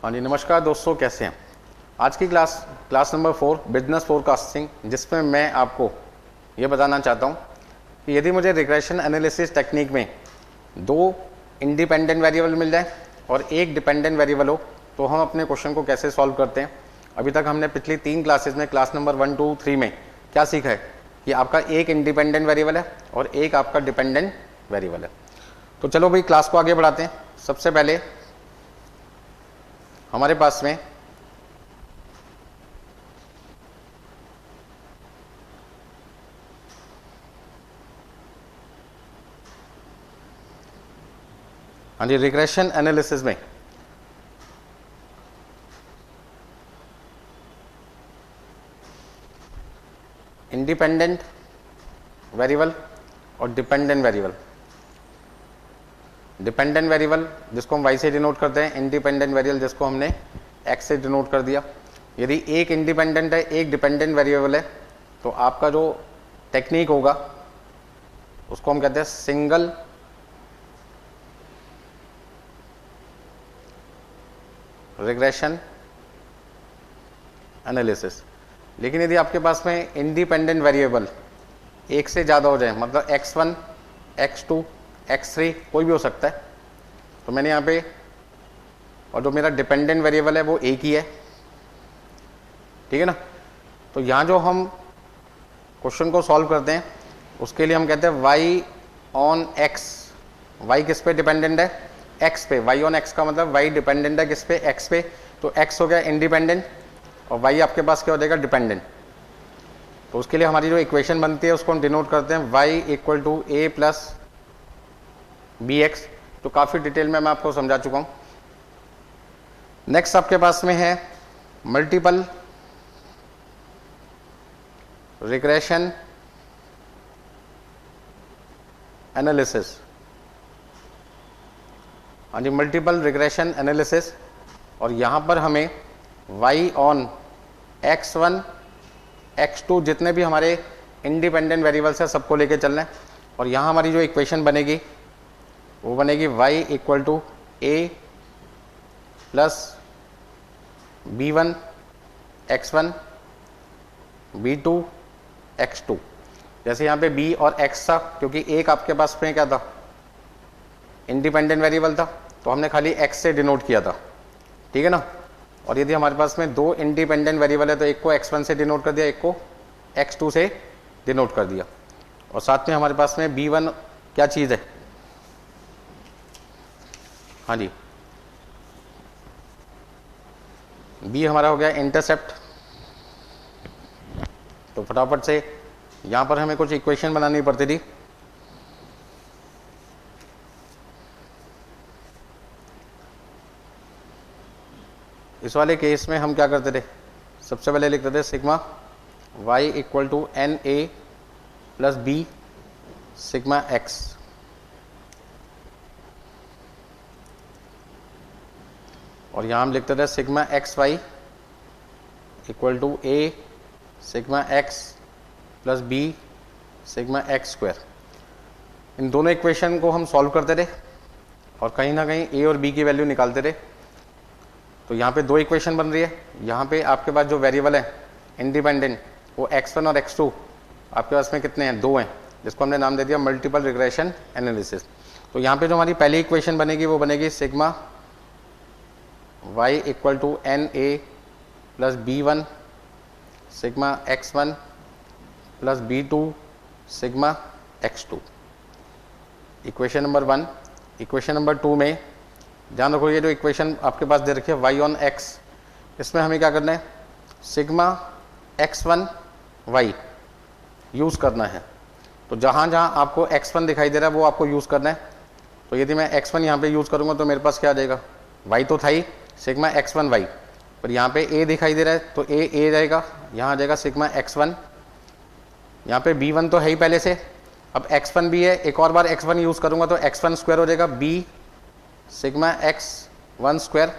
हाँ जी, नमस्कार दोस्तों, कैसे हैं। आज की क्लास नंबर 4 बिजनेस फोरकास्टिंग, जिसमें मैं आपको ये बताना चाहता हूँ कि यदि मुझे रिग्रेशन एनालिसिस टेक्निक में 2 इंडिपेंडेंट वेरिएबल मिल जाए और एक डिपेंडेंट वेरिएबल हो तो हम अपने क्वेश्चन को कैसे सॉल्व करते हैं। अभी तक हमने पिछली 3 क्लासेज में क्लास नंबर 1, 2, 3 में क्या सीखा है कि आपका एक इंडिपेंडेंट वेरिएबल है और एक आपका डिपेंडेंट वेरिएबल है। तो चलो भाई क्लास को आगे बढ़ाते हैं। सबसे पहले हमारे पास में हाँ जी, रिग्रेशन एनालिसिस में इंडिपेंडेंट वेरिएबल और डिपेंडेंट वेरिएबल। डिपेंडेंट वेरिएबल जिसको हम y से डिनोट करते हैं, इंडिपेंडेंट वेरिएबल जिसको हमने x से डिनोट कर दिया। यदि एक इंडिपेंडेंट है, एक डिपेंडेंट वेरिएबल है, तो आपका जो टेक्निक होगा उसको हम कहते हैं सिंगल रिग्रेशन एनालिसिस। लेकिन यदि आपके पास में इंडिपेंडेंट वेरिएबल एक से ज़्यादा हो जाए, मतलब x1, x2, x3 कोई भी हो सकता है, तो मैंने यहाँ पे, और जो मेरा डिपेंडेंट वेरिएबल है वो एक ही है, ठीक है ना। तो यहाँ जो हम क्वेश्चन को सॉल्व करते हैं उसके लिए हम कहते हैं y ऑन x। y किस पे डिपेंडेंट है? x पे। y ऑन x का मतलब y डिपेंडेंट है किस पे? x पे। तो x हो गया इंडिपेंडेंट और y आपके पास क्या हो जाएगा? डिपेंडेंट। तो उसके लिए हमारी जो इक्वेशन बनती है उसको हम डिनोट करते हैं y equal to a plus bx। तो काफ़ी डिटेल में मैं आपको समझा चुका हूँ। नेक्स्ट आपके पास में है मल्टीपल रिग्रेशन एनालिसिस। हाँ जी, मल्टीपल रिग्रेशन एनालिसिस। और यहाँ पर हमें y ऑन x1, x2 जितने भी हमारे इंडिपेंडेंट वेरिएबल्स है सबको लेके चलना है। और यहाँ हमारी जो इक्वेशन बनेगी वो बनेगी y equal to a plus b1 x1 b2 x2। जैसे यहाँ पे b और x था, क्योंकि एक आपके पास में क्या था? इंडिपेंडेंट वेरिएबल था, तो हमने खाली x से डिनोट किया था, ठीक है ना। और यदि हमारे पास में 2 इंडिपेंडेंट वेरिएबल है तो एक को x1 से डिनोट कर दिया, एक को x2 से डिनोट कर दिया। और साथ में हमारे पास में b1 क्या चीज़ है? हाँ जी, b हमारा हो गया इंटरसेप्ट। तो फटाफट से यहाँ पर हमें कुछ इक्वेशन बनानी पड़ती थी। इस वाले केस में हम क्या करते थे? सबसे पहले लिखते थे sigma y equal to N A plus b sigma x। और यहाँ हम लिखते थे sigma x y equal to A sigma x plus b sigma x square. इन दोनों इक्वेशन को हम सॉल्व करते थे और कहीं ना कहीं a और b की वैल्यू निकालते थे। तो यहाँ पे 2 इक्वेशन बन रही है। यहाँ पे आपके पास जो वेरिएबल है इंडिपेंडेंट वो x1 और x2 आपके पास में कितने हैं? 2 हैं, जिसको हमने नाम दे दिया मल्टीपल रिग्रेशन एनालिसिस। तो यहाँ पे जो हमारी पहली इक्वेशन बनेगी वो बनेगी sigma y equal to N A plus b1 sigma x1 plus b2 sigma x2। Equation number 1। Equation number 2 में ध्यान रखो, ये जो इक्वेशन आपके पास दे रखी है y ऑन x, इसमें हमें क्या करना है? सिग्मा x1 y यूज़ करना है। तो जहाँ जहाँ आपको x1 दिखाई दे रहा है वो आपको यूज़ करना है। तो यदि मैं x1 यहाँ पे यूज़ करूँगा तो मेरे पास क्या आ जाएगा? y तो था ही सिग्मा x1 y, पर यहाँ पे a दिखाई दे रहा है तो a जाएगा, यहाँ आ जाएगा सिग्मा x1। यहाँ पे b1 तो है ही पहले से, अब x1 भी है, एक और बार x1 यूज़ करूँगा तो x1 स्क्वायर हो जाएगा b सिग्मा x1 स्क्वायर।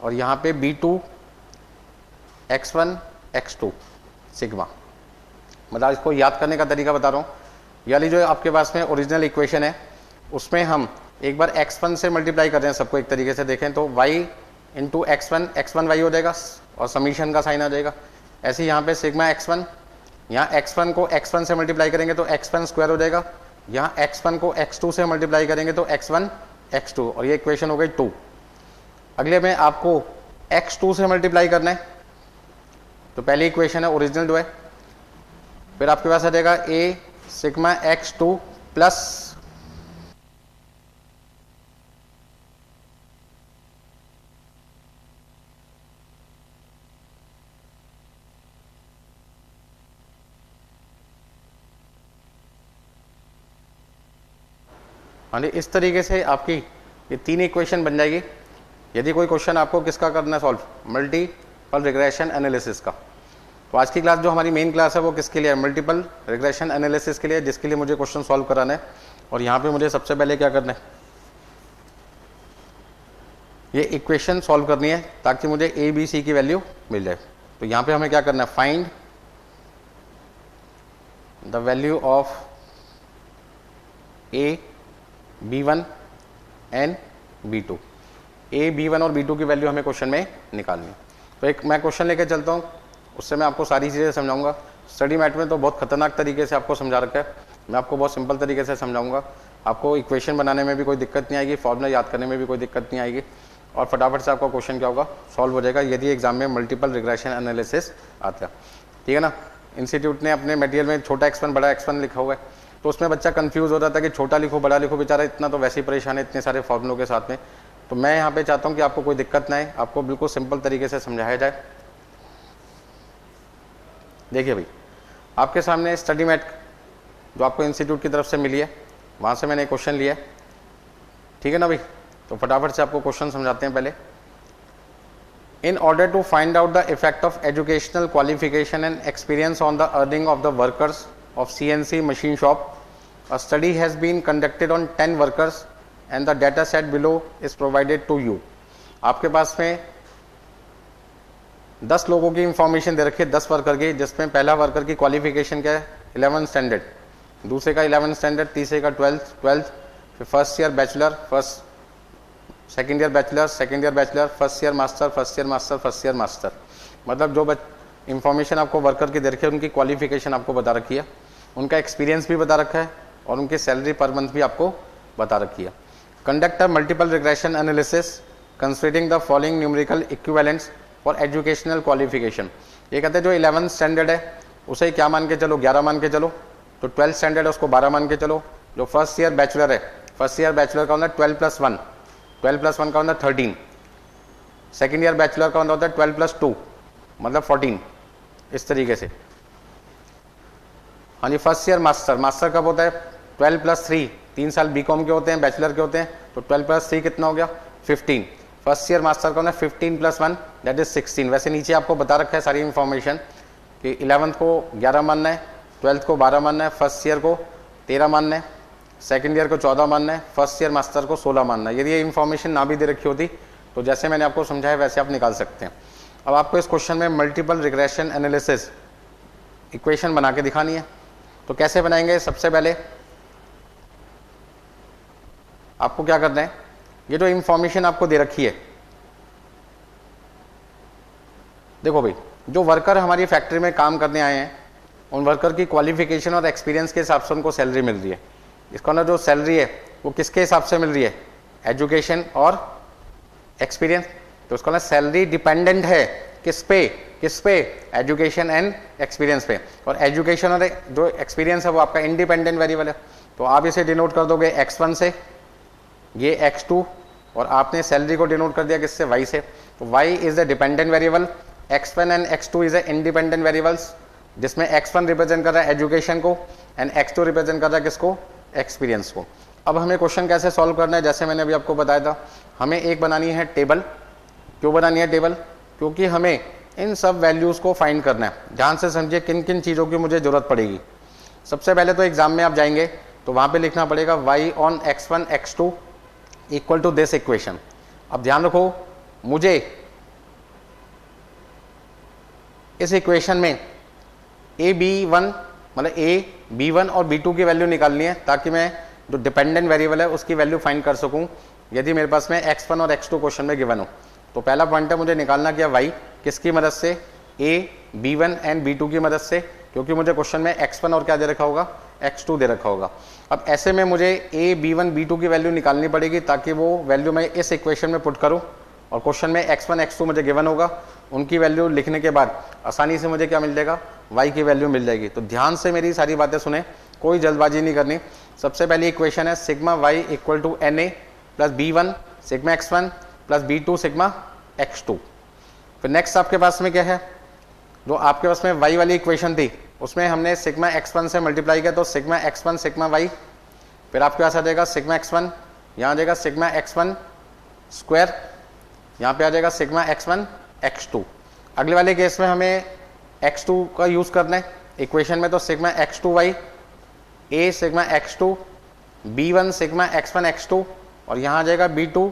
और यहाँ पे b2 x1 x2 सिग्मा। मतलब इसको याद करने का तरीका बता रहा हूँ। यानी जो आपके पास में ओरिजिनल इक्वेशन है उसमें हम एक बार x1 से मल्टीप्लाई कर रहे हैं सबको एक तरीके से देखें तो y इंटू x1 y हो जाएगा और समीशन का साइन आ जाएगा। ऐसे यहाँ पे सिग्मा x1, यहाँ x1 को x1 से मल्टीप्लाई करेंगे तो x1 स्क्वायर हो जाएगा, यहाँ x1 को x2 से मल्टीप्लाई करेंगे तो x1 x2, और ये इक्वेशन हो गई 2। अगले में आपको x2 से मल्टीप्लाई करना है, तो पहली इक्वेशन है ओरिजिनल जो है, फिर आपके पास आ जाएगा a सिग्मा x2 प्लस हाँ जी, इस तरीके से आपकी ये 3 इक्वेशन बन जाएगी। यदि कोई क्वेश्चन आपको किसका करना है सॉल्व, मल्टीपल रिग्रेशन एनालिसिस का। तो आज की क्लास जो हमारी मेन क्लास है वो किसके लिए है, मल्टीपल रिग्रेशन एनालिसिस के लिए, जिसके लिए मुझे क्वेश्चन सॉल्व कराना है। और यहाँ पे मुझे सबसे पहले क्या करना है, ये इक्वेशन सॉल्व करनी है ताकि मुझे ए बी सी की वैल्यू मिल जाए। तो यहाँ पे हमें क्या करना है, find the value of A B1 and B2। A, B1 और B2 की वैल्यू हमें क्वेश्चन में निकालनी है। तो एक मैं क्वेश्चन लेके चलता हूँ, उससे मैं आपको सारी चीज़ें समझाऊंगा। स्टडी मैट में तो बहुत खतरनाक तरीके से आपको समझा रखा है, मैं आपको बहुत सिंपल तरीके से समझाऊंगा। आपको इक्वेशन बनाने में भी कोई दिक्कत नहीं आएगी, फॉर्मूला याद करने में भी कोई दिक्कत नहीं आएगी, और फटाफट से आपका क्वेश्चन क्या होगा, सॉल्व हो जाएगा, यदि एग्जाम में मल्टीपल रिग्रेशन एनालिसिस आता है। ठीक है ना। इंस्टीट्यूट ने अपने मटेरियल में छोटा x1 बड़ा x1 लिखा हुआ है, तो उसमें बच्चा कंफ्यूज हो रहा था कि छोटा लिखो बड़ा लिखो, बेचारा इतना तो वैसे ही परेशान है इतने सारे फॉर्मूलों के साथ में। तो मैं यहाँ पे चाहता हूँ कि आपको कोई दिक्कत ना आए, आपको बिल्कुल सिंपल तरीके से समझाया जाए। देखिए भाई, आपके सामने स्टडी मैट जो आपको इंस्टीट्यूट की तरफ से मिली है, वहाँ से मैंने क्वेश्चन लिया है। ठीक है ना भाई, तो फटाफट से आपको क्वेश्चन समझाते हैं। पहले, in order to find out the effect of educational qualification and experience on the earning of the workers of CNC machine shop, a study has been conducted on 10 workers and the data set below is provided to you। आपके पास में 10 लोगों की information दे रखी है, 10 worker की, जिसमें पहला वर्कर की क्वालिफिकेशन क्या है, 11th स्टैंडर्ड, दूसरे का 11th स्टैंडर्ड, तीसरे का 12th, फिर first year bachelor, second year bachelor, second year bachelor, first year master, first year master, first year master. मतलब जो इंफॉर्मेशन आपको वर्कर की दे रखी है, उनकी क्वालिफिकेशन आपको बता रखी है, उनका एक्सपीरियंस भी बता रखा है, और उनकी सैलरी पर मंथ भी आपको बता रखी है। Conduct a multiple regression analysis considering the following numerical equivalents for educational qualification. ये कहते हैं जो 11th स्टैंडर्ड है उसे क्या मान के चलो, 11 मान के चलो, तो 12th स्टैंडर्ड है उसको 12 मान के चलो। जो फर्स्ट ईयर बैचलर है, फर्स्ट ईयर बैचलर का होता है 12 + 1, 12 + 1 का होता है 13। सेकेंड ईयर बैचलर का होता है 12 + 2 मतलब 14। इस तरीके से। हाँ जी, फर्स्ट ईयर मास्टर, मास्टर कब होता है, 12 + 3, 3 साल बीकॉम के होते हैं, बैचलर के होते हैं, तो 12 + 3 कितना हो गया, 15। फर्स्ट ईयर मास्टर का होता है 15 + 1 दैट इज 16। वैसे नीचे आपको बता रखा है सारी इंफॉर्मेशन कि 11th को 11 मानना है, 12th को 12 मानना है, फर्स्ट ईयर को 13 मानना है, सेकेंड ईयर को 14 मानना है, फर्स्ट ईयर मास्टर को 16 मानना है। यदि ये इन्फॉर्मेशन ना भी दे रखी होती तो जैसे मैंने आपको समझाया वैसे आप निकाल सकते हैं। अब आपको इस क्वेश्चन में मल्टीपल रिग्रेशन एनालिसिस इक्वेशन बना के दिखानी है। तो कैसे बनाएंगे, सबसे पहले आपको क्या करना है, ये जो इंफॉर्मेशन आपको दे रखी है, देखो भाई, जो वर्कर हमारी फैक्ट्री में काम करने आए हैं उन वर्कर की क्वालिफिकेशन और एक्सपीरियंस के हिसाब से उनको सैलरी मिल रही है। इसका ना जो सैलरी है वो किसके हिसाब से मिल रही है, एजुकेशन और एक्सपीरियंस। तो उसका ना सैलरी डिपेंडेंट है किस पे, एजुकेशन एंड एक्सपीरियंस पे। और एजुकेशन और जो एक्सपीरियंस है वो आपका इंडिपेंडेंट वेरिएबल है। तो आप इसे डिनोट कर दोगे x1 से, ये x2, और आपने सैलरी को डिनोट कर दिया किससे, y से। तो y is the dependent variable, x1 and x2 is the independent variables, जिसमें x1 रिप्रेजेंट कर रहा है एजुकेशन को एंड x2 रिप्रेजेंट कर रहा है किसको, एक्सपीरियंस को। अब हमें क्वेश्चन कैसे सॉल्व करना है, जैसे मैंने अभी आपको बताया था, हमें एक बनानी है टेबल। क्यों बनानी है टेबल, क्योंकि हमें इन सब वैल्यूज़ को फाइंड करना है। ध्यान से समझिए किन किन चीज़ों की मुझे ज़रूरत पड़ेगी। सबसे पहले तो एग्जाम में आप जाएंगे तो वहाँ पे लिखना पड़ेगा y on x1 x2 equal to this equation. अब ध्यान रखो, मुझे इस इक्वेशन में a b1 और b2 की वैल्यू निकालनी है, ताकि मैं जो डिपेंडेंट वेरिएबल है उसकी वैल्यू फाइंड कर सकूं, यदि मेरे पास में x1 और x2 क्वेश्चन में गिवन हो। तो पहला पॉइंट है मुझे निकालना क्या y, किसकी मदद से, a, b1 एंड b2 की मदद से, क्योंकि मुझे क्वेश्चन में x1 और क्या दे रखा होगा, x2 दे रखा होगा। अब ऐसे में मुझे a, b1, b2 की वैल्यू निकालनी पड़ेगी ताकि वो वैल्यू मैं इस इक्वेशन में पुट करूं, और क्वेश्चन में x1 x2 मुझे गिवन होगा, उनकी वैल्यू लिखने के बाद आसानी से मुझे क्या मिल जाएगा, y की वैल्यू मिल जाएगी। तो ध्यान से मेरी सारी बातें सुने, कोई जल्दबाजी नहीं करनी। सबसे पहली इक्वेशन है sigma y equal to NA plus B1 sigma x1 plus B2 sigma x2। फिर नेक्स्ट आपके पास में क्या है, जो आपके पास में y वाली इक्वेशन थी उसमें हमने सिग्मा x1 से मल्टीप्लाई किया, तो सिग्मा x1 सिग्मा y, फिर आपके पास आ जाएगा सिग्मा x1, यहाँ आ जाएगा सिग्मा x1 स्क्वायर, यहाँ पे आ जाएगा सिग्मा x1 x2। अगले वाले केस में हमें x2 का यूज करना है इक्वेशन में, तो sigma x2y a sigma x2 b1 sigma x1 x2 और यहाँ आ जाएगा b2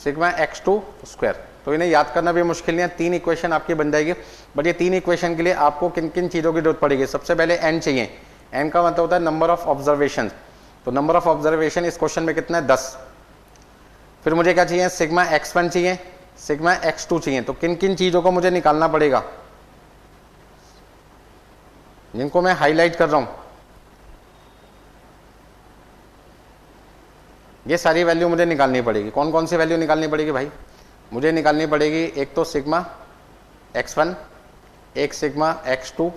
सिग्मा x2 स्क्वायर। तो इन्हें याद करना भी मुश्किल नहीं है, 3 इक्वेशन आपकी बन जाएगी। बट ये 3 इक्वेशन के लिए आपको किन किन चीज़ों की जरूरत पड़ेगी, सबसे पहले n चाहिए, n का मतलब होता है नंबर ऑफ ऑब्जर्वेशन, तो नंबर ऑफ ऑब्जर्वेशन इस क्वेश्चन में कितना है, 10। फिर मुझे क्या चाहिए, सिग्मा x1 चाहिए, सिग्मा x2 चाहिए। तो किन किन चीज़ों को मुझे निकालना पड़ेगा, जिनको मैं हाईलाइट कर रहा हूं, ये सारी वैल्यू मुझे निकालनी पड़ेगी। कौन कौन सी वैल्यू निकालनी पड़ेगी भाई, मुझे निकालनी पड़ेगी एक तो सिग्मा x1, एक सिग्मा x2,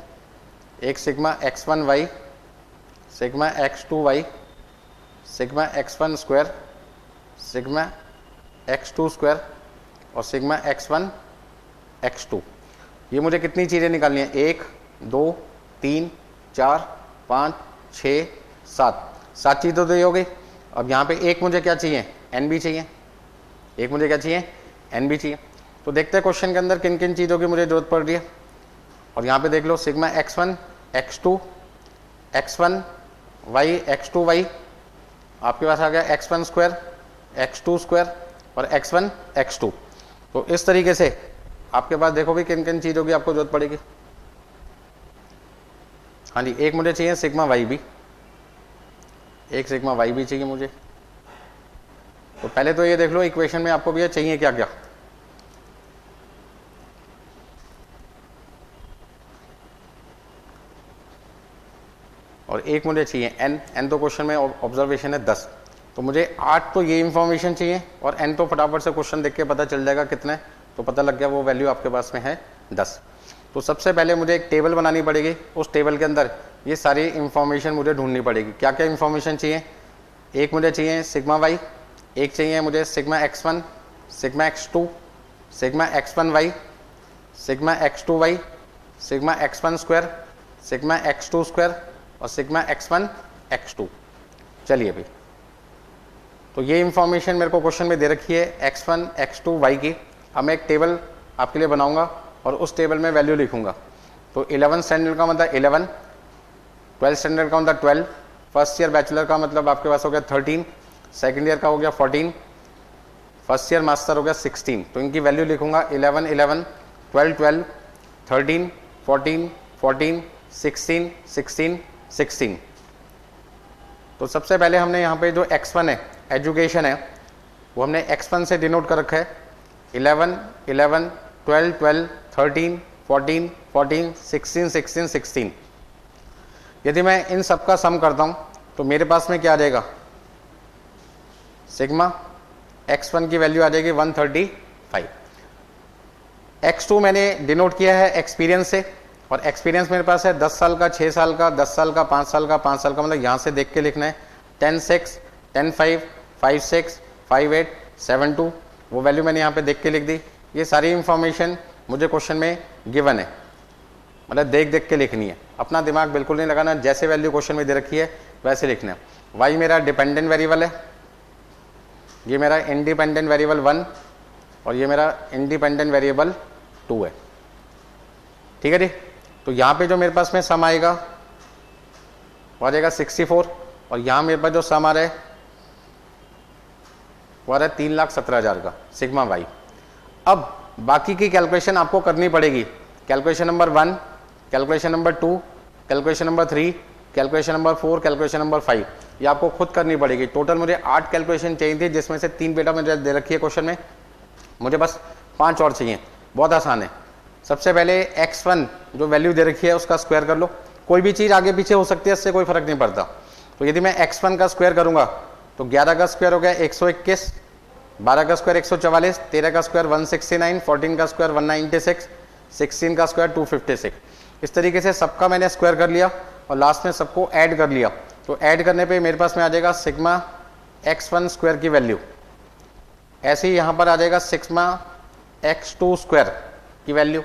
एक sigma x1y, sigma x2y, sigma x1 square, sigma x2 square और सिग्मा x1 x2। ये मुझे कितनी चीज़ें निकालनी है, 1 2 3 4 5 6 7 चीज़ें तो ये हो गई। अब यहाँ पे एक मुझे क्या चाहिए, एन बी चाहिए, एक मुझे क्या चाहिए, एन बी चाहिए। तो देखते हैं क्वेश्चन के अंदर किन किन चीज़ों की मुझे जरूरत पड़ रही है। और यहाँ पे देख लो sigma x1 x2 x1 y x2 y, आपके पास आ गया x1 स्क्वायर x2 स्क्वायर और x1 x2। तो इस तरीके से आपके पास देखो भी किन किन चीज़ों की आपको जरूरत पड़ेगी। हाँ जी, एक मुझे चाहिए सिग्मा y भी, एक सिग्मा y भी चाहिए मुझे। तो पहले तो ये देख लो इक्वेशन में आपको भी चाहिए क्या क्या, और एक मुझे चाहिए n तो क्वेश्चन में ऑब्जर्वेशन है 10, तो मुझे 8 तो ये इंफॉर्मेशन चाहिए और n तो फटाफट से क्वेश्चन देख के पता चल जाएगा कितने, तो पता लग गया वो वैल्यू आपके पास में है 10। तो सबसे पहले मुझे एक टेबल बनानी पड़ेगी, उस टेबल के अंदर ये सारी इंफॉर्मेशन मुझे ढूंढनी पड़ेगी। क्या क्या इंफॉर्मेशन चाहिए, एक मुझे चाहिए सिग्मा y, एक चाहिए मुझे sigma x1 sigma x2 sigma x1y sigma x2y sigma x1 square sigma x2 square और सिग्मा x1 x2। चलिए भाई, तो ये इंफॉर्मेशन मेरे को क्वेश्चन में दे रखी है x1 x2 y की। अब मैं एक टेबल आपके लिए बनाऊंगा और उस टेबल में वैल्यू लिखूंगा। तो 11 स्टैंडर्ड का मतलब 11, 12 स्टैंडर्ड का मतलब 12, फर्स्ट ईयर बैचलर का मतलब आपके पास हो गया 13, सेकेंड ईयर का हो गया 14, फर्स्ट ईयर मास्टर हो गया 16। तो इनकी वैल्यू लिखूंगा 11 11, 12 12, 13 14, 14 16 16 16। तो सबसे पहले हमने यहाँ पे जो x1 है एजुकेशन है वो हमने x1 से डिनोट कर रखा है, 11 11, 12 12, 13 14, 14 16 16 16। यदि मैं इन सब का सम करता हूँ तो मेरे पास में क्या आ जाएगा, सिग्मा x1 की वैल्यू आ जाएगी 135। x2 मैंने डिनोट किया है एक्सपीरियंस से, और एक्सपीरियंस मेरे पास है 10 साल का, 6 साल का, 10 साल का, 5 साल का, 5 साल का, मतलब यहाँ से देख के लिखना है। 10 6, 10 5, 5 6, 5 8, 7 2, वो वैल्यू मैंने यहाँ पे देख के लिख दी। ये सारी इंफॉर्मेशन मुझे क्वेश्चन में गिवन है, मतलब देख देख के लिखनी है, अपना दिमाग बिल्कुल नहीं लगाना, जैसे वैल्यू क्वेश्चन में दे रखी है वैसे लिखना है। y मेरा डिपेंडेंट वेरिएबल है, ये मेरा इंडिपेंडेंट वेरिएबल 1 और ये मेरा इंडिपेंडेंट वेरिएबल 2 है। ठीक है जी। तो यहाँ पे जो मेरे पास में सम आएगा वो आ जाएगा 64, और यहाँ मेरे पास जो सम आ रहा है वो आ रहा है 3,17,000 का सिग्मा y। अब बाकी की कैलकुलेशन आपको करनी पड़ेगी, calculation number 1, calculation number 2, calculation number 3, calculation number 4, calculation number 5, ये आपको खुद करनी पड़ेगी। टोटल मुझे 8 कैलकुलेशन चाहिए थी, जिसमें से 3 बेटा मुझे दे रखी है क्वेश्चन में, मुझे बस 5 और चाहिए। बहुत आसान है। सबसे पहले x1 जो वैल्यू दे रखी है उसका स्क्वायर कर लो। कोई भी चीज़ आगे पीछे हो सकती है, इससे कोई फर्क नहीं पड़ता। तो यदि मैं x1 का स्क्वायर करूंगा तो 11 का स्क्वायर हो गया 121, 12 का स्क्वायर 144, 13 का स्क्वायर 169, 14 का स्क्वायर 196, 16 का स्क्वायर 256। इस तरीके से सबका मैंने स्क्वायर कर लिया और लास्ट में सबको ऐड कर लिया। तो ऐड करने पे मेरे पास में आ जाएगा सिग्मा x1 स्क्वायर की वैल्यू। ऐसे ही यहाँ पर आ जाएगा सिग्मा x2 स्क्वायर की वैल्यू।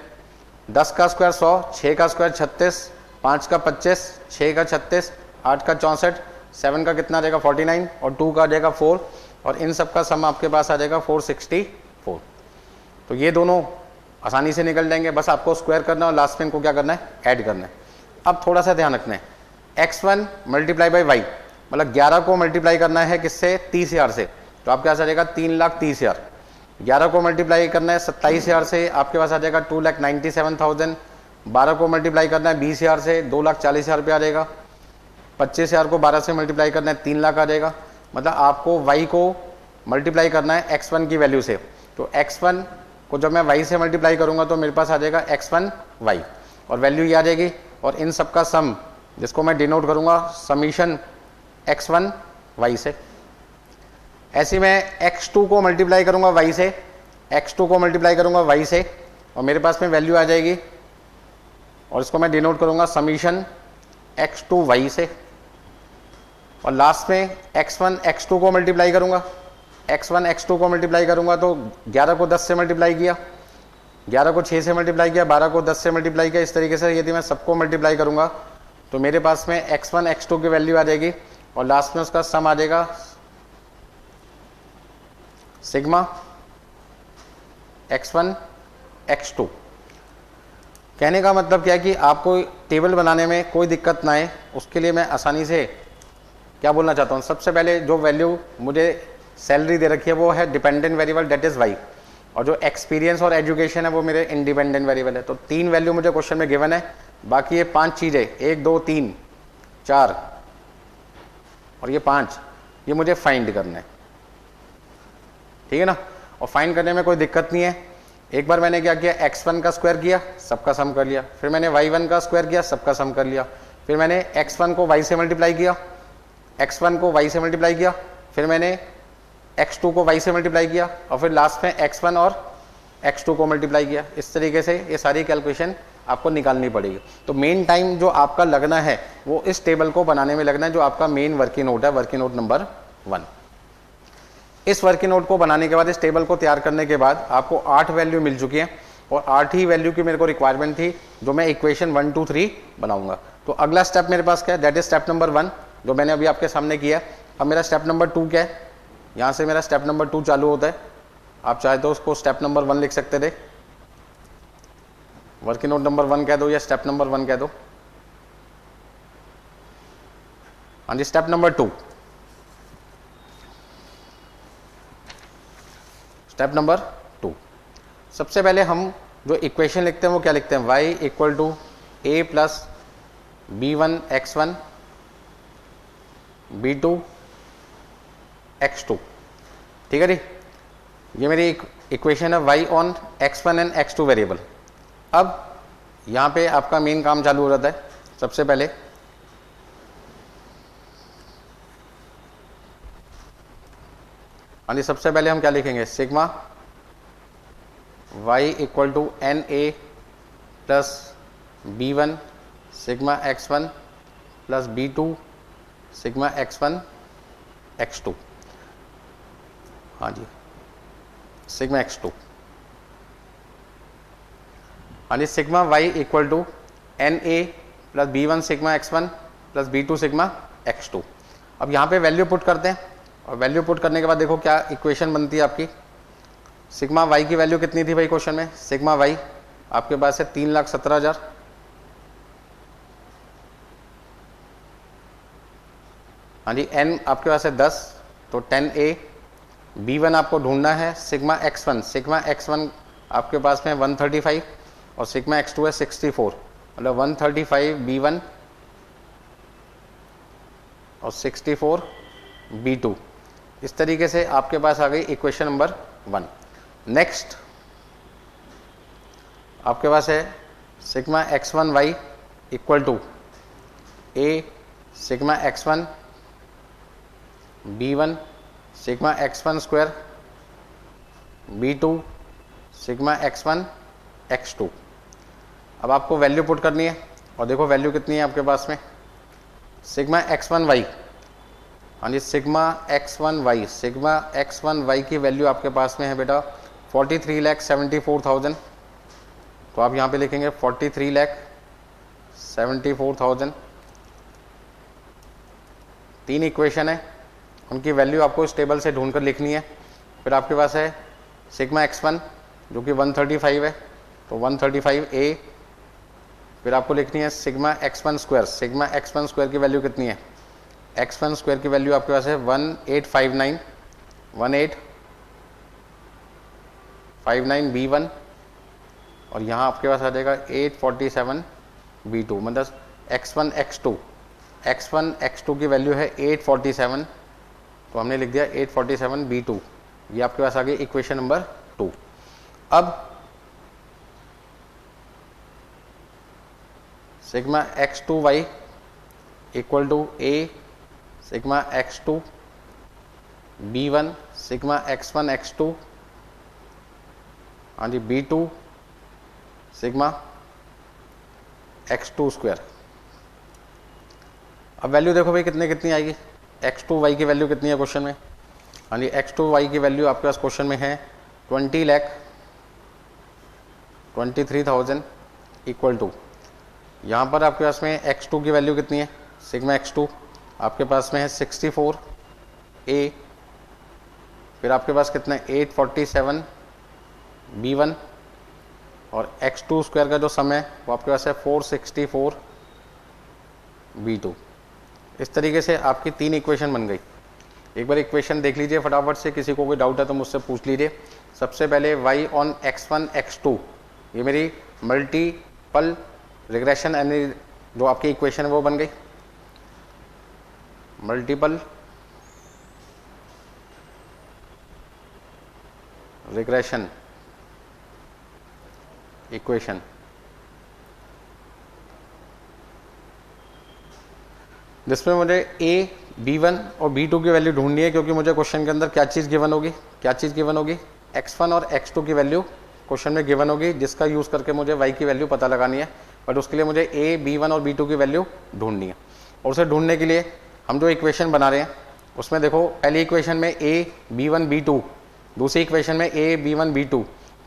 10 का स्क्वायर 100, 6 का स्क्वायर 36, 5 का 25, 6 का 36, 8 का 64, 7 का कितना आ जाएगा 49 और 2 का आ जाएगा 4 और इन सब का सम आपके पास आ जाएगा 464। तो ये दोनों आसानी से निकल जाएंगे, बस आपको स्क्वायर करना और लास्ट में इनको क्या करना है, ऐड करना है। अब थोड़ा सा ध्यान रखना है, x1 मल्टीप्लाई बाई वाई, मतलब 11 को मल्टीप्लाई करना है किससे, 30,000 से, तो आपके पास आ जाएगा 3,30,000। 11 को मल्टीप्लाई करना है 27,000 से, आपके पास आ जाएगा 2,97,000। 12 को मल्टीप्लाई करना है 20,000 से, 2,40,000 रुपया आ जाएगा। 25,000 को 12 से मल्टीप्लाई करना है 3 लाख आ जाएगा। मतलब आपको y को मल्टीप्लाई करना है x1 की वैल्यू से। तो x1 को जब मैं y से मल्टीप्लाई करूंगा तो मेरे पास आ जाएगा x1 y और वैल्यू ये आ जाएगी और इन सब का सम जिसको मैं डिनोट करूंगा समीशन x1 y से। ऐसे मैं x2 को मल्टीप्लाई करूंगा y से, x2 को मल्टीप्लाई करूंगा y से और मेरे पास में वैल्यू आ जाएगी और इसको मैं डिनोट करूंगा समीशन x2 y से। और लास्ट में x1 x2 को मल्टीप्लाई करूंगा, x1 x2 को मल्टीप्लाई करूंगा तो 11 को 10 से मल्टीप्लाई किया, 11 को 6 से मल्टीप्लाई किया, 12 को 10 से मल्टीप्लाई किया। इस तरीके से यदि मैं सबको मल्टीप्लाई करूंगा तो मेरे पास में x1 x2 की वैल्यू आ जाएगी और लास्ट में उसका सम आ जाएगा सिग्मा x1 x2। कहने का मतलब क्या है कि आपको टेबल बनाने में कोई दिक्कत ना आए, उसके लिए मैं आसानी से क्या बोलना चाहता हूँ। सबसे पहले जो वैल्यू मुझे सैलरी दे रखी है वो है dependent variable, that is Y, और जो एक्सपीरियंस और एजुकेशन है वो मेरे इंडिपेंडेंट वेरिएबल है। तो 3 वैल्यू मुझे क्वेश्चन में गिवन है, बाकी ये 5 चीज़ें 1 2 3 4 और ये 5 ये मुझे फाइंड करना है, ठीक है ना। और फाइंड करने में कोई दिक्कत नहीं है। एक बार मैंने क्या किया, x1 का स्क्वायर किया, सबका सम कर लिया, फिर मैंने y1 का स्क्वायर किया, सबका सम कर लिया, फिर मैंने x1 को y से मल्टीप्लाई किया, x1 को y से मल्टीप्लाई किया, फिर मैंने x2 को y से मल्टीप्लाई किया और फिर लास्ट में x1 और x2 को मल्टीप्लाई किया। इस तरीके से ये सारी कैलकुलेशन आपको निकालनी पड़ेगी। तो मेन टाइम जो आपका लगना है वो इस टेबल को बनाने में लगना है, जो आपका मेन वर्किंग नोट है, वर्किंग नोट नंबर 1। इस वर्किंग नोट को बनाने के बाद, इस टेबल को तैयार करने के बाद आपको 8 वैल्यू मिल चुकी हैं और 8 ही वैल्यू की मेरे को रिक्वायरमेंट थी, जो मैं इक्वेशन 1 2 3 बनाऊंगा। तो अगला स्टेप मेरे पास क्या है, दैट इज स्टेप नंबर 1 जो मैंने अभी आपके सामने किया। अब मेरा स्टेप नंबर 2 क्या है, यहाँ से मेरा स्टेप नंबर 2 चालू होता है। आप चाहे तो उसको स्टेप नंबर 1 लिख सकते थे, वर्किंग नोट नंबर 1 कह दो या स्टेप नंबर 1 कह दो। हाँ जी, स्टेप नंबर 2, स्टेप नंबर 2। सबसे पहले हम जो इक्वेशन लिखते हैं वो क्या लिखते हैं, y equal to a plus b1 x1 b2 x2, ठीक है जी। ये मेरी इक्वेशन है y on x1 and x2 variable. अब यहाँ पे आपका मेन काम चालू हो जाता है। सबसे पहले हाँ जी, सबसे पहले हम क्या लिखेंगे, sigma y equal to N A plus b1 sigma x1 plus b2 sigma x1 x2, हाँ जी सिग्मा x2। हाँ जी, sigma y equal to N A plus b1 sigma x1 plus b2 sigma x2। अब यहाँ पे value put करते हैं और वैल्यू पुट करने के बाद देखो क्या इक्वेशन बनती है आपकी। सिग्मा y की वैल्यू कितनी थी भाई क्वेश्चन में, सिग्मा y आपके पास है 3,17,000। हाँ जी, n आपके पास है 10, तो 10a। b1 आपको ढूंढना है सिग्मा x1, सिग्मा x1 आपके पास में 135 और सिग्मा x2 है 64, मतलब 135 b1 और 64 b2। इस तरीके से आपके पास आ गई इक्वेशन नंबर 1। नेक्स्ट आपके पास है sigma x1 y equal to A sigma x1 b1 sigma x1 square b2 sigma x1 x2। अब आपको वैल्यू पुट करनी है और देखो वैल्यू कितनी है आपके पास में, सिग्मा x1 y, हाँ जी सिग्मा x1 y की वैल्यू आपके पास में है बेटा 43,74,000। तो आप यहाँ पे लिखेंगे 43,74,000। तीन इक्वेशन है, उनकी वैल्यू आपको इस टेबल से ढूंढ कर लिखनी है। फिर आपके पास है सिग्मा x1 जो कि 135 है, तो 135 फिर आपको लिखनी है सिग्मा x1 स्क्वायर की वैल्यू कितनी है, x1 स्क्वायर की वैल्यू आपके पास है 1859 b1 और यहाँ आपके पास आ जाएगा 847 b2, मतलब x1 x2 की वैल्यू है 847, तो हमने लिख दिया 847 b2। ये आपके पास आ गई इक्वेशन नंबर 2। अब sigma x2 y equal to A sigma x2 b1 sigma x1 x2, हाँ जी b2 सिग्मा x2 स्क्वायर। अब वैल्यू देखो भाई कितनी कितनी आएगी, x2 y की वैल्यू कितनी है क्वेश्चन में, हाँ जी x2 y की वैल्यू आपके पास क्वेश्चन में है 20,23,000 इक्वल टू, यहाँ पर आपके पास में x2 की वैल्यू कितनी है, सिग्मा x2 आपके पास में है 64 a, फिर आपके पास कितना है 847 b1 और x2 स्क्वायर का जो सम है वो आपके पास है 464 b2। इस तरीके से आपकी तीन इक्वेशन बन गई। एक बार इक्वेशन देख लीजिए फटाफट से, किसी को कोई डाउट है तो मुझसे पूछ लीजिए। सबसे पहले y ऑन x1 x2, ये मेरी मल्टीपल रिग्रेशन यानी जो आपकी इक्वेशन है वो बन गई, मल्टीपल रिग्रेशन इक्वेशन। जिसमें मुझे a b1 और b2 की वैल्यू ढूंढनी है, क्योंकि मुझे क्वेश्चन के अंदर क्या चीज़ गिवन होगी x1 और x2 की वैल्यू क्वेश्चन में गिवन होगी, जिसका यूज़ करके मुझे y की वैल्यू पता लगानी है। बट उसके लिए मुझे a b1 और b2 की वैल्यू ढूंढनी है, और उसे ढूंढने के लिए हम जो इक्वेशन बना रहे हैं उसमें देखो पहली इक्वेशन में a b1 b2, दूसरी इक्वेशन में a b1 b2,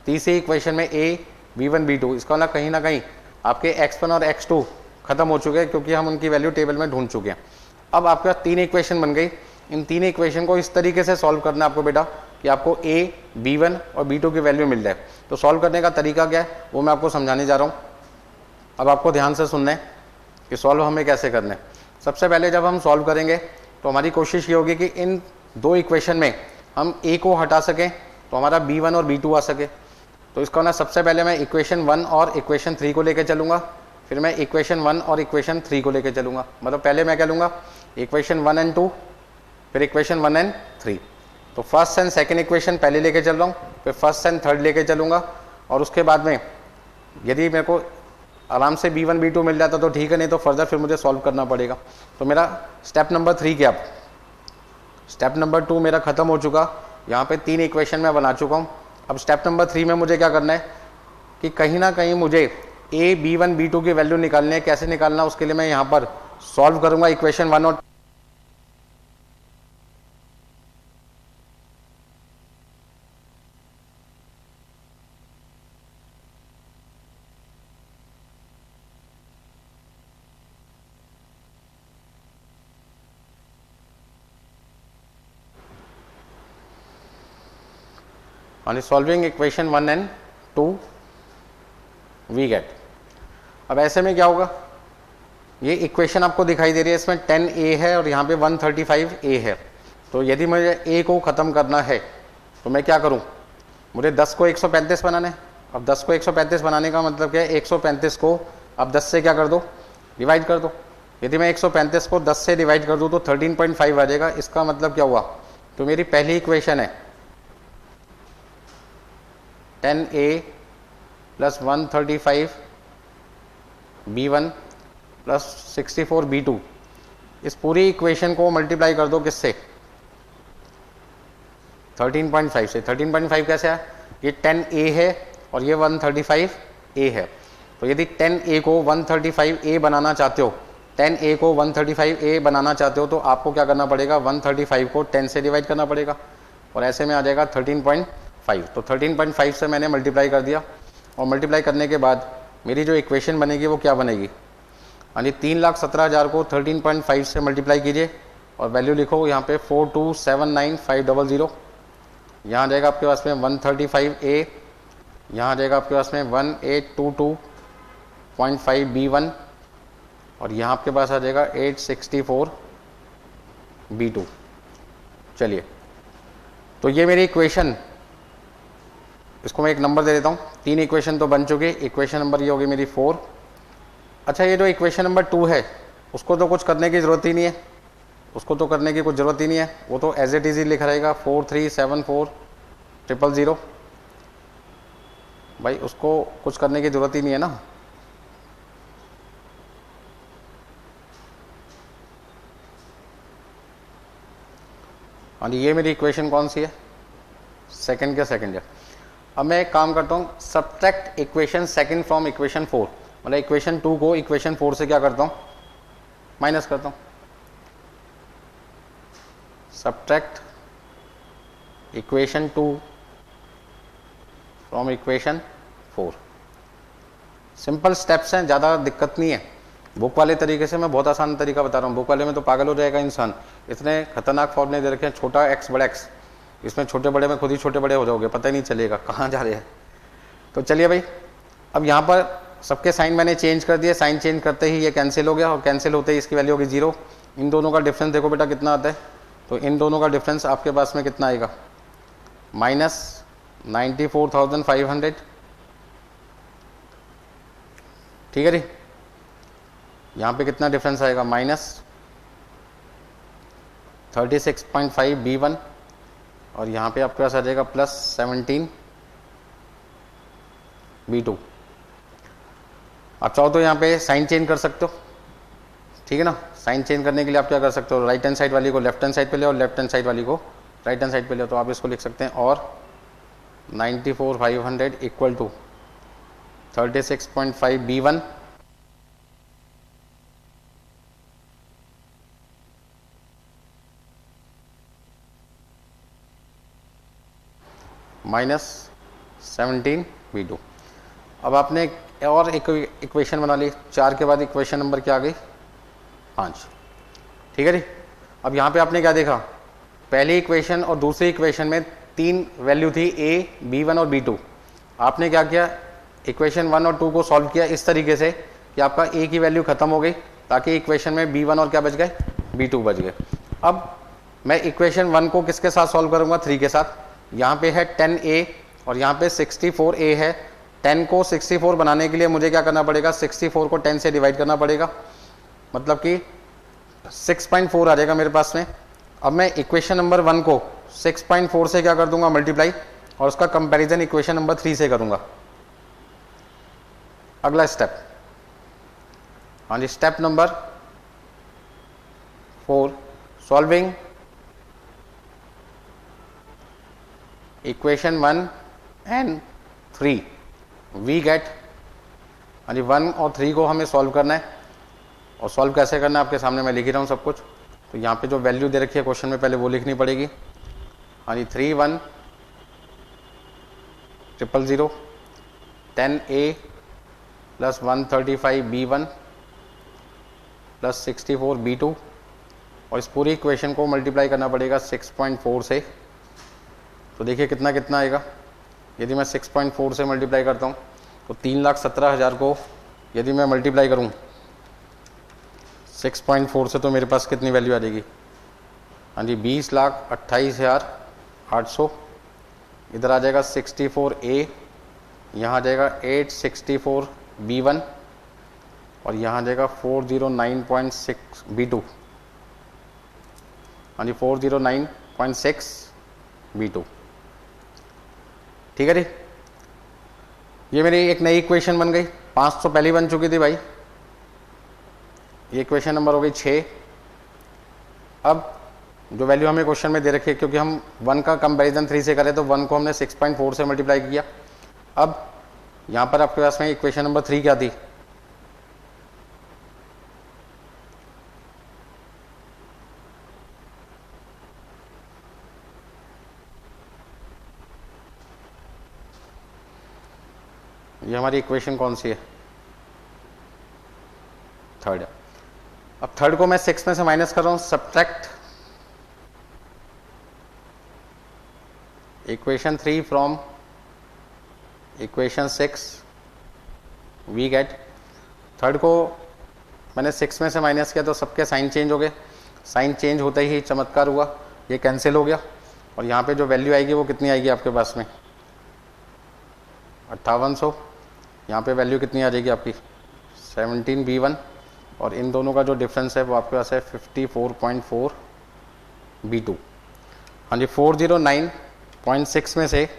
तीसरी इक्वेशन में a b1 b2। इसका ना कहीं आपके x1 और x2 खत्म हो चुके हैं, क्योंकि हम उनकी वैल्यू टेबल में ढूंढ चुके हैं। अब आपके पास तीन इक्वेशन बन गई। इन तीन इक्वेशन को इस तरीके से सॉल्व करना है आपको बेटा कि आपको a b1 और b2 की वैल्यू मिल जाए। तो सॉल्व करने का तरीका क्या है वो मैं आपको समझाने जा रहा हूँ। अब आपको ध्यान से सुनना है कि सॉल्व हमें कैसे करना है। सबसे पहले जब हम सॉल्व करेंगे तो हमारी कोशिश ये होगी कि इन दो इक्वेशन में हम a को हटा सकें तो हमारा b1 और b2 आ सके। तो इसका ना सबसे पहले मैं इक्वेशन 1 और इक्वेशन 3 को लेकर चलूँगा, फिर मैं इक्वेशन 1 और इक्वेशन 3 को लेकर चलूँगा। मतलब पहले मैं क्या लूँगा, इक्वेशन 1 एंड 2, फिर इक्वेशन 1 एंड 3। तो फर्स्ट एंड सेकंड इक्वेशन पहले लेके चल रहा हूँ, फिर फर्स्ट एंड थर्ड लेके चलूँगा, और उसके बाद में यदि मेरे को आराम से b1 b2 मिल जाता तो ठीक है, नहीं तो फर्दर फिर मुझे सॉल्व करना पड़ेगा। तो मेरा स्टेप नंबर 3 क्या, स्टेप नंबर 2 मेरा खत्म हो चुका। यहाँ पे तीन इक्वेशन मैं बना चुका हूँ। अब स्टेप नंबर 3 में मुझे क्या करना है कि कहीं ना कहीं मुझे a b1 b2 की वैल्यू निकालनी है। कैसे निकालना, उसके लिए मैं यहाँ पर सॉल्व करूँगा इक्वेशन 1 और solving equation 1 and 2 we get. अब ऐसे में क्या होगा, ये इक्वेशन आपको दिखाई दे रही है, इसमें 10a है और यहाँ पे 135a है। तो यदि मुझे a को ख़त्म करना है तो मैं क्या करूँ, मुझे 10 को 135 बनाना है। अब 10 को 135 बनाने का मतलब क्या है, 135 को अब 10 से क्या कर दो, डिवाइड कर दो। यदि मैं 135 को 10 से डिवाइड कर दूँ तो 13.5 आ जाएगा। इसका मतलब क्या हुआ, तो मेरी पहली इक्वेशन है 10a plus 135 B1 plus 64 B2, इस पूरी इक्वेशन को मल्टीप्लाई कर दो किससे? 13.5 से। 13.5 कैसे है? ये 10A है और ये 135A है। तो यदि 10A को 135A बनाना चाहते हो, 10A को 135A बनाना चाहते हो तो आपको क्या करना पड़ेगा? 135 को 10 से डिवाइड करना पड़ेगा और ऐसे में आ जाएगा 13.5। तो 13.5 से मैंने मल्टीप्लाई कर दिया और मल्टीप्लाई करने के बाद मेरी जो इक्वेशन बनेगी वो क्या बनेगी? यानी 3,17,000 को 13.5 से मल्टीप्लाई कीजिए और वैल्यू लिखो यहाँ पे 4279500। यहाँ आ जाएगा आपके पास में 135A, यहाँ आ जाएगा आपके पास में 1822.5 B1 और यहाँ आपके पास आ जाएगा 864 B2। चलिए, तो ये मेरी इक्वेशन, इसको मैं एक नंबर दे देता हूँ। 3 इक्वेशन तो बन चुकी। इक्वेशन नंबर ये होगी मेरी 4। अच्छा, ये जो इक्वेशन नंबर 2 है उसको तो कुछ करने की ज़रूरत ही नहीं है, उसको तो करने की कुछ ज़रूरत ही नहीं है, वो तो एज इट इज़ ही लिखा रहेगा 4374000। भाई उसको कुछ करने की ज़रूरत ही नहीं है ना। और ये मेरी इक्वेशन कौन सी है? सेकंड के सेकंड है। अब मैं एक काम करता हूँ, subtract equation second from equation 4, मतलब इक्वेशन 2 को इक्वेशन 4 से क्या करता हूँ? माइनस करता हूँ। Subtract equation 2 from equation 4। Simple steps हैं, ज़्यादा दिक्कत नहीं है। बुक वाले तरीके से मैं बहुत आसान तरीका बता रहा हूँ, बुक वाले में तो पागल हो जाएगा इंसान, इतने खतरनाक फॉर्मूले दे रखे हैं, छोटा x बड़ा x, इसमें छोटे बड़े में खुद ही छोटे बड़े हो जाओगे, पता ही नहीं चलेगा कहाँ जा रहे हैं। तो चलिए भाई, अब यहाँ पर सबके साइन मैंने चेंज कर दिए, साइन चेंज करते ही ये कैंसिल हो गया और कैंसिल होते ही इसकी वैल्यू होगी 0। इन दोनों का डिफरेंस देखो बेटा कितना आता है, तो इन दोनों का डिफरेंस आपके पास में कितना आएगा? -94,500। ठीक है जी, यहाँ पे कितना डिफरेंस आएगा? -36.5 B1 और यहाँ पे आपके पास आ जाएगा +17 B2। आप चाहो तो यहाँ पे साइन चेंज कर सकते हो, ठीक है ना। साइन चेंज करने के लिए आप क्या कर सकते हो? राइट हैंड साइड वाली को लेफ्ट हैंड साइड पे ले और लेफ्ट हैंड साइड वाली को राइट हैंड साइड पे ले, तो आप इसको लिख सकते हैं और 94,500 इक्वल टू 36.5 B1 -17 B2। अब आपने और एक इक्वेशन बना ली, 4 के बाद इक्वेशन नंबर क्या आ गई? 5। ठीक है जी। अब यहाँ पे आपने क्या देखा? पहली इक्वेशन और दूसरी इक्वेशन में 3 वैल्यू थी, A, B1 और B2। आपने क्या किया? इक्वेशन 1 और 2 को सॉल्व किया इस तरीके से कि आपका A की वैल्यू खत्म हो गई, ताकि इक्वेशन में B1 और क्या बच गए? B2 बच गए। अब मैं इक्वेशन 1 को किसके साथ सॉल्व करूंगा? 3 के साथ। यहाँ पे है 10A और यहाँ पे 64A है। 10 को 64 बनाने के लिए मुझे क्या करना पड़ेगा? 64 को 10 से डिवाइड करना पड़ेगा, मतलब कि 6.4 आ जाएगा मेरे पास में। अब मैं इक्वेशन नंबर 1 को 6.4 से क्या कर दूंगा? मल्टीप्लाई, और उसका कंपैरिजन इक्वेशन नंबर 3 से करूंगा। अगला स्टेप, हाँ जी, step number 4, solving equation 1 and 3 we get, हाँ जी, 1 और 3 को हमें सॉल्व करना है। और सॉल्व कैसे करना है आपके सामने मैं लिख ही रहा हूँ सब कुछ। तो यहाँ पे जो वैल्यू दे रखी है क्वेश्चन में पहले वो लिखनी पड़ेगी। हाँ जी, 31,000 10A plus 135 B1 plus 64 B2 और इस पूरी इक्वेशन को मल्टीप्लाई करना पड़ेगा 6.4 से। तो देखिए कितना कितना आएगा। यदि मैं 6.4 से मल्टीप्लाई करता हूँ तो 3,17,000 को यदि मैं मल्टीप्लाई करूँ 6.4 से तो मेरे पास कितनी वैल्यू आ जाएगी? हाँ जी, 20,28,800। इधर आ जाएगा 64A, यहाँ आ जाएगा 864 B1 और यहाँ आ जाएगा 409.6 B2। हाँ जी, 409.6 B2। ठीक है जी। ये मेरी एक नई इक्वेशन बन गई, 500 पहली बन चुकी थी भाई, ये इक्वेशन नंबर हो गई 6। अब जो वैल्यू हमें क्वेश्चन में दे रखी है, क्योंकि हम 1 का कंपैरिजन 3 से करें तो 1 को हमने 6.4 से मल्टीप्लाई किया। अब यहाँ पर आपके पास में इक्वेशन नंबर 3 क्या थी, ये हमारी इक्वेशन कौन सी है, थर्ड। अब थर्ड को मैं 6 में से माइनस कर रहा हूं, subtract equation 3 from equation 6, we get, third को मैंने 6 में से माइनस किया तो सबके साइन चेंज हो गए, साइन चेंज होते ही चमत्कार हुआ, ये कैंसिल हो गया, और यहाँ पे जो वैल्यू आएगी वो कितनी आएगी आपके पास में 5800। यहाँ पे वैल्यू कितनी आ जाएगी आपकी 17B1, और इन दोनों का जो डिफरेंस है वो आपके पास है 54.4 B2। हाँ जी, 409.6 में से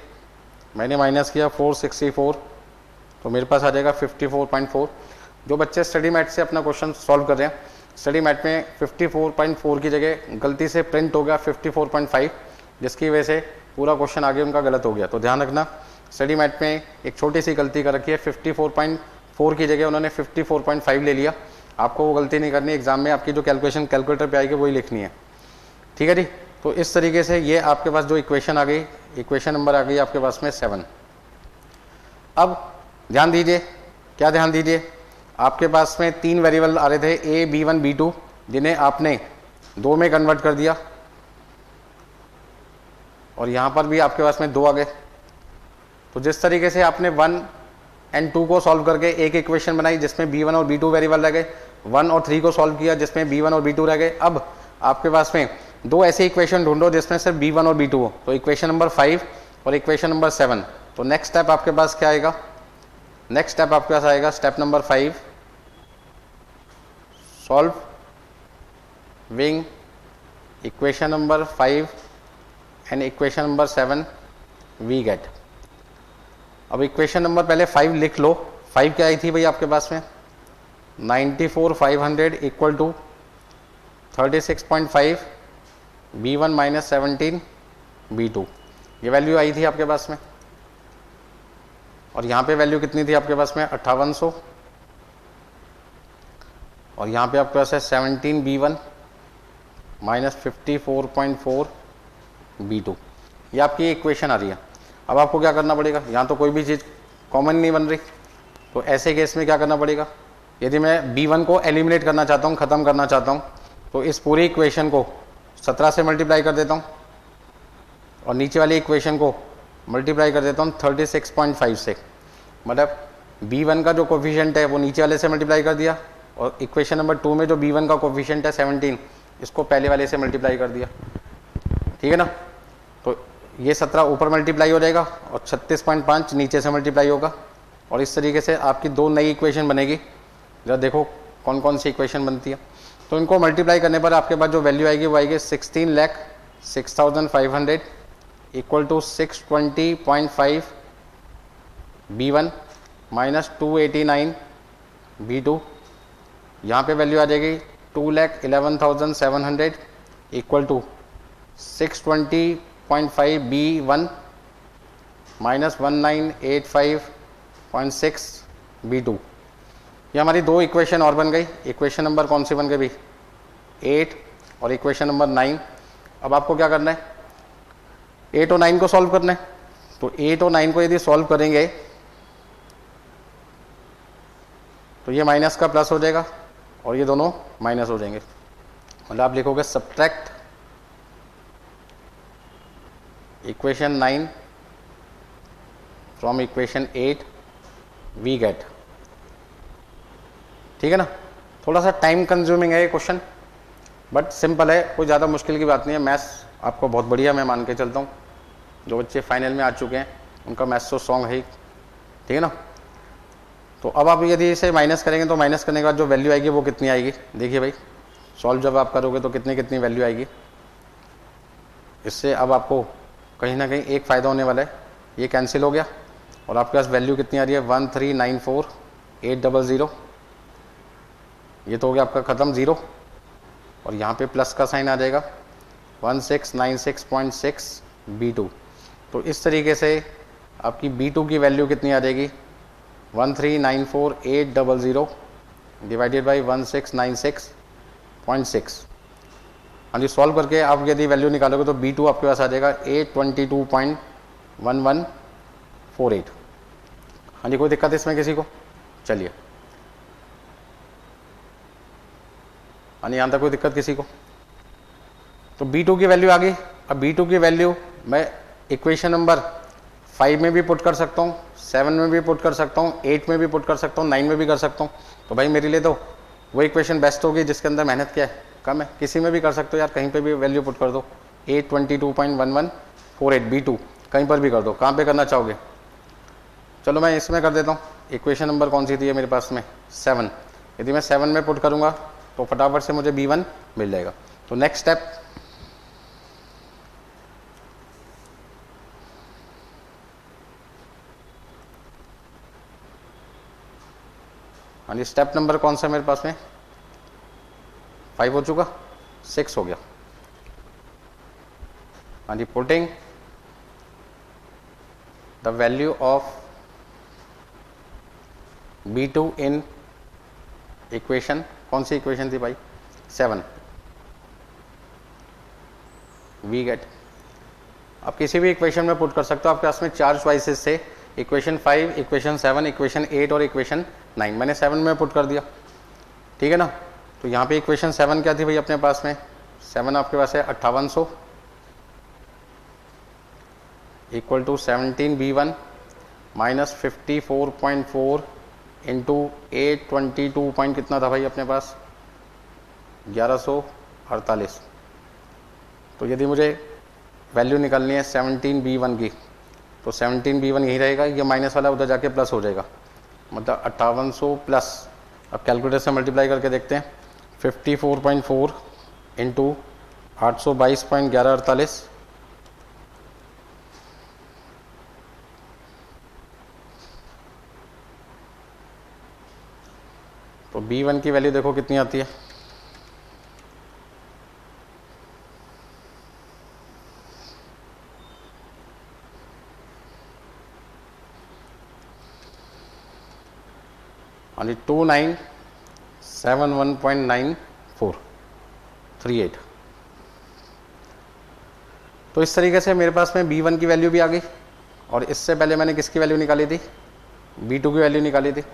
मैंने माइनस किया 464, तो मेरे पास आ जाएगा 54.4। जो बच्चे स्टडी मैट से अपना क्वेश्चन सॉल्व कर रहे हैं, स्टडी मैट में 54.4 की जगह गलती से प्रिंट हो गया 54.5, जिसकी वजह से पूरा क्वेश्चन आगे उनका गलत हो गया। तो ध्यान रखना, स्टडी मैट में एक छोटी सी गलती कर रखी है, 54.4 की जगह उन्होंने 54.5 ले लिया। आपको वो गलती नहीं करनी, एग्जाम में आपकी जो कैलकुलेशन कैलकुलेटर पे आएगी वही लिखनी है, ठीक है जी। तो इस तरीके से ये आपके पास जो इक्वेशन आ गई, इक्वेशन नंबर आ गई आपके पास में 7। अब ध्यान दीजिए, क्या ध्यान दीजिए, आपके पास में 3 वेरिएबल आ रहे थे A, B1, B2, जिन्हें आपने 2 में कन्वर्ट कर दिया, और यहाँ पर भी आपके पास में 2 आ गए। तो जिस तरीके से आपने 1 और 2 को सॉल्व करके एक इक्वेशन बनाई जिसमें B1 और B2 वेरिएबल रह गए, 1 और 3 को सॉल्व किया जिसमें B1 और B2 रह गए। अब आपके पास में 2 ऐसे इक्वेशन ढूंढो जिसमें सिर्फ B1 और B2 हो, तो इक्वेशन नंबर 5 और इक्वेशन नंबर 7। तो नेक्स्ट स्टेप आपके पास क्या आएगा, नेक्स्ट स्टेप आपके पास आएगा step number 5, solving equation number 5 and equation number 7, we get. अब इक्वेशन नंबर पहले 5 लिख लो। 5 क्या आई थी भाई आपके पास में 94,500 equal to 36.5 B1 minus 17 B2, ये वैल्यू आई थी आपके पास में। और यहाँ पे वैल्यू कितनी थी आपके पास में 5800, और यहाँ पे आपके पास है 17 B1 माइनस 54.4 B2, ये आपकी इक्वेशन आ रही है। अब आपको क्या करना पड़ेगा, यहाँ तो कोई भी चीज़ कॉमन नहीं बन रही, तो ऐसे केस में क्या करना पड़ेगा, यदि मैं B1 को एलिमिनेट करना चाहता हूँ, ख़त्म करना चाहता हूँ, तो इस पूरी इक्वेशन को 17 से मल्टीप्लाई कर देता हूँ, और नीचे वाली इक्वेशन को मल्टीप्लाई कर देता हूँ 36.5 से। मतलब B1 का जो कोफिशिएंट है वो नीचे वाले से मल्टीप्लाई कर दिया, और इक्वेशन नंबर 2 में जो B1 का कोफिशिएंट है 17, इसको पहले वाले से मल्टीप्लाई कर दिया, ठीक है ना। तो ये 17 ऊपर मल्टीप्लाई हो जाएगा और 36.5 नीचे से मल्टीप्लाई होगा, और इस तरीके से आपकी 2 नई इक्वेशन बनेगी। जरा देखो कौन कौन सी इक्वेशन बनती है। तो इनको मल्टीप्लाई करने पर आपके पास जो वैल्यू आएगी वो आएगी 16,06,500 equal to 620.5 B1 minus 289 B2। यहाँ पे वैल्यू आ जाएगी 2,11,700 equal to 620.5 B1 minus 1985.6 B2। ये हमारी 2 इक्वेशन और बन गई। इक्वेशन नंबर कौन सी बन गई भाई 8 और इक्वेशन नंबर 9। अब आपको क्या करना है 8 और 9 को सॉल्व करना है। तो 8 और 9 को यदि सॉल्व करेंगे तो ये माइनस का प्लस हो जाएगा और ये दोनों माइनस हो जाएंगे। मतलब आप लिखोगे subtract equation 9 from equation 8 we get. ठीक है ना। थोड़ा सा टाइम कंज्यूमिंग है ये क्वेश्चन, बट सिंपल है, कोई ज़्यादा मुश्किल की बात नहीं है। मैथ्स आपको बहुत बढ़िया मैं मान के चलता हूँ। जो बच्चे फाइनल में आ चुके हैं उनका मैथ्स तो स्ट्रॉन्ग है ही, ठीक है ना। तो अब आप यदि इसे माइनस करेंगे तो माइनस करने के बाद जो वैल्यू आएगी वो कितनी आएगी, देखिए भाई सॉल्व जब आप करोगे तो कितनी कितनी वैल्यू आएगी। इससे अब आपको कहीं ना कहीं एक फ़ायदा होने वाला है, ये कैंसिल हो गया और आपके पास वैल्यू कितनी आ रही है 1394800। ये तो हो गया आपका ख़त्म ज़ीरो, और यहाँ पे प्लस का साइन आ जाएगा 1696.6 B2। तो इस तरीके से आपकी B2 की वैल्यू कितनी आ जाएगी 1394800 डिवाइडेड बाई 1696.6। हाँ जी, सॉल्व करके आप यदि वैल्यू निकालोगे तो B2 आपके पास आ जाएगा 822.1148। हाँ जी, कोई दिक्कत है इसमें किसी को? चलिए, हाँ जी, यहाँ तक कोई दिक्कत किसी को? तो B2 की वैल्यू आ गई। अब B2 की वैल्यू मैं इक्वेशन नंबर 5 में भी पुट कर सकता हूँ, 7 में भी पुट कर सकता हूँ, 8 में भी पुट कर सकता हूँ, 9 में भी कर सकता हूँ। तो भाई मेरे लिए तो वो इक्वेशन बेस्ट होगी जिसके अंदर मेहनत क्या है, कम है। किसी में भी कर सकते हो यार, कहीं पे भी वैल्यू पुट कर दो 822.1148 B2 कहीं पर भी कर दो। कहाँ पे करना चाहोगे? चलो मैं इसमें कर देता हूँ। इक्वेशन नंबर कौन सी थी है मेरे पास में 7। यदि मैं 7 में पुट करूँगा तो फटाफट से मुझे B1 मिल जाएगा। तो नेक्स्ट स्टेप, हाँ जी, स्टेप नंबर कौन सा मेरे पास में 5 हो चुका, 6 हो गया। हाँ जी, putting the value of B2 in equation, कौन सी इक्वेशन थी भाई 7, वी गेट। आप किसी भी इक्वेशन में पुट कर सकते हो। आपके पास में 4 चॉइसेस थे, इक्वेशन 5, इक्वेशन 7, इक्वेशन 8 और इक्वेशन 9। मैंने 7 में पुट कर दिया, ठीक है ना। तो यहाँ पे इक्वेशन 7 क्या थी भाई अपने पास में, 7 आपके पास है 5800 equal to 17B1 minus 54.4 into 822 point कितना था भाई अपने पास 1148। तो यदि मुझे वैल्यू निकालनी है 17B1 की, तो 17B1 यही रहेगा, ये माइनस वाला उधर जाके प्लस हो जाएगा, मतलब 5800 प्लस, अब कैलकुलेटर से मल्टीप्लाई करके देखते हैं, 54.4 इंटू 822.1148, तो B1 की वैल्यू देखो कितनी आती है, यानी 2971.9438। तो इस तरीके से मेरे पास में B1 की वैल्यू भी आ गई, और इससे पहले मैंने किसकी वैल्यू निकाली थी, B2 की वैल्यू निकाली थी।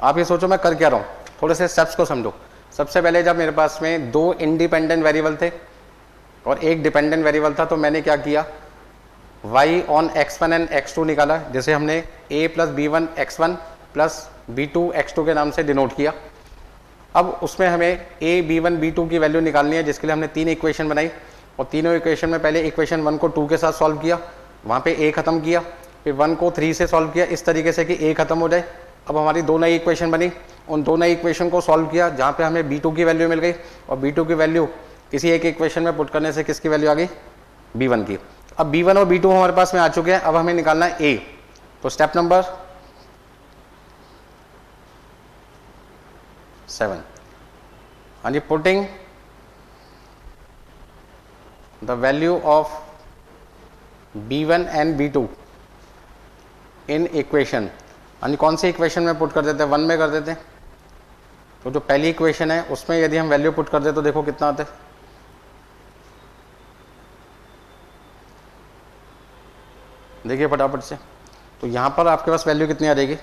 आप ये सोचो मैं कर क्या रहा हूँ, थोड़े से स्टेप्स को समझो। सबसे पहले जब मेरे पास में 2 इंडिपेंडेंट वेरिएबल थे और एक डिपेंडेंट वेरिएबल था, तो मैंने क्या किया, y on x1 and x2 निकाला, जैसे हमने a plus B1 x1 plus B2 x2 के नाम से डिनोट किया। अब उसमें हमें a B1 B2 की वैल्यू निकालनी है, जिसके लिए हमने 3 इक्वेशन बनाई, और तीनों इक्वेशन में पहले इक्वेशन 1 को 2 के साथ सॉल्व किया, वहाँ पे a खत्म किया, फिर 1 को 3 से सॉल्व किया, इस तरीके से कि a खत्म हो जाए। अब हमारी 2 नई इक्वेशन बनी, उन 2 नई इक्वेशन को सॉल्व किया, जहाँ पे हमें B2 की वैल्यू मिल गई, और B2 की वैल्यू किसी एक इक्वेशन में पुट करने से किसकी वैल्यू आ गई, B1 की। अब B1 और B2 हमारे पास में आ चुके हैं, अब हमें निकालना है A। तो स्टेप नंबर 7, हाँ जी, putting the value of B1 and B2 in equation, हाँ जी, कौन सी इक्वेशन में पुट कर देते हैं, 1 में कर देते हैं। तो जो पहली इक्वेशन है उसमें यदि हम वैल्यू पुट कर दे तो देखो कितना आता है, देखिए फटाफट से। तो यहाँ पर आपके पास वैल्यू कितनी आ जाएगी,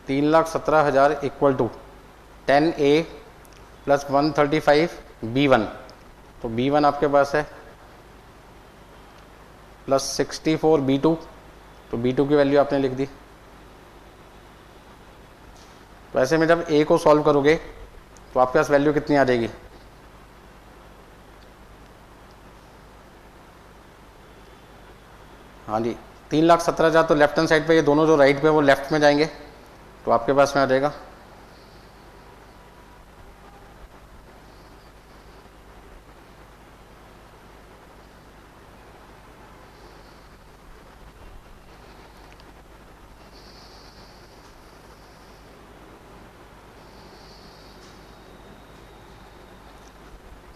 3,17,000 equal to 10A plus 135 B1। तो B1 आपके पास है प्लस 64 B2, तो B2 की वैल्यू आपने लिख दी। तो ऐसे में जब A को सॉल्व करोगे तो आपके पास वैल्यू कितनी आ जाएगी, हाँ जी, 3,17,000। तो लेफ्ट हैंड साइड पे ये दोनों जो राइट पे वो लेफ्ट में जाएंगे, तो आपके पास में आ जाएगा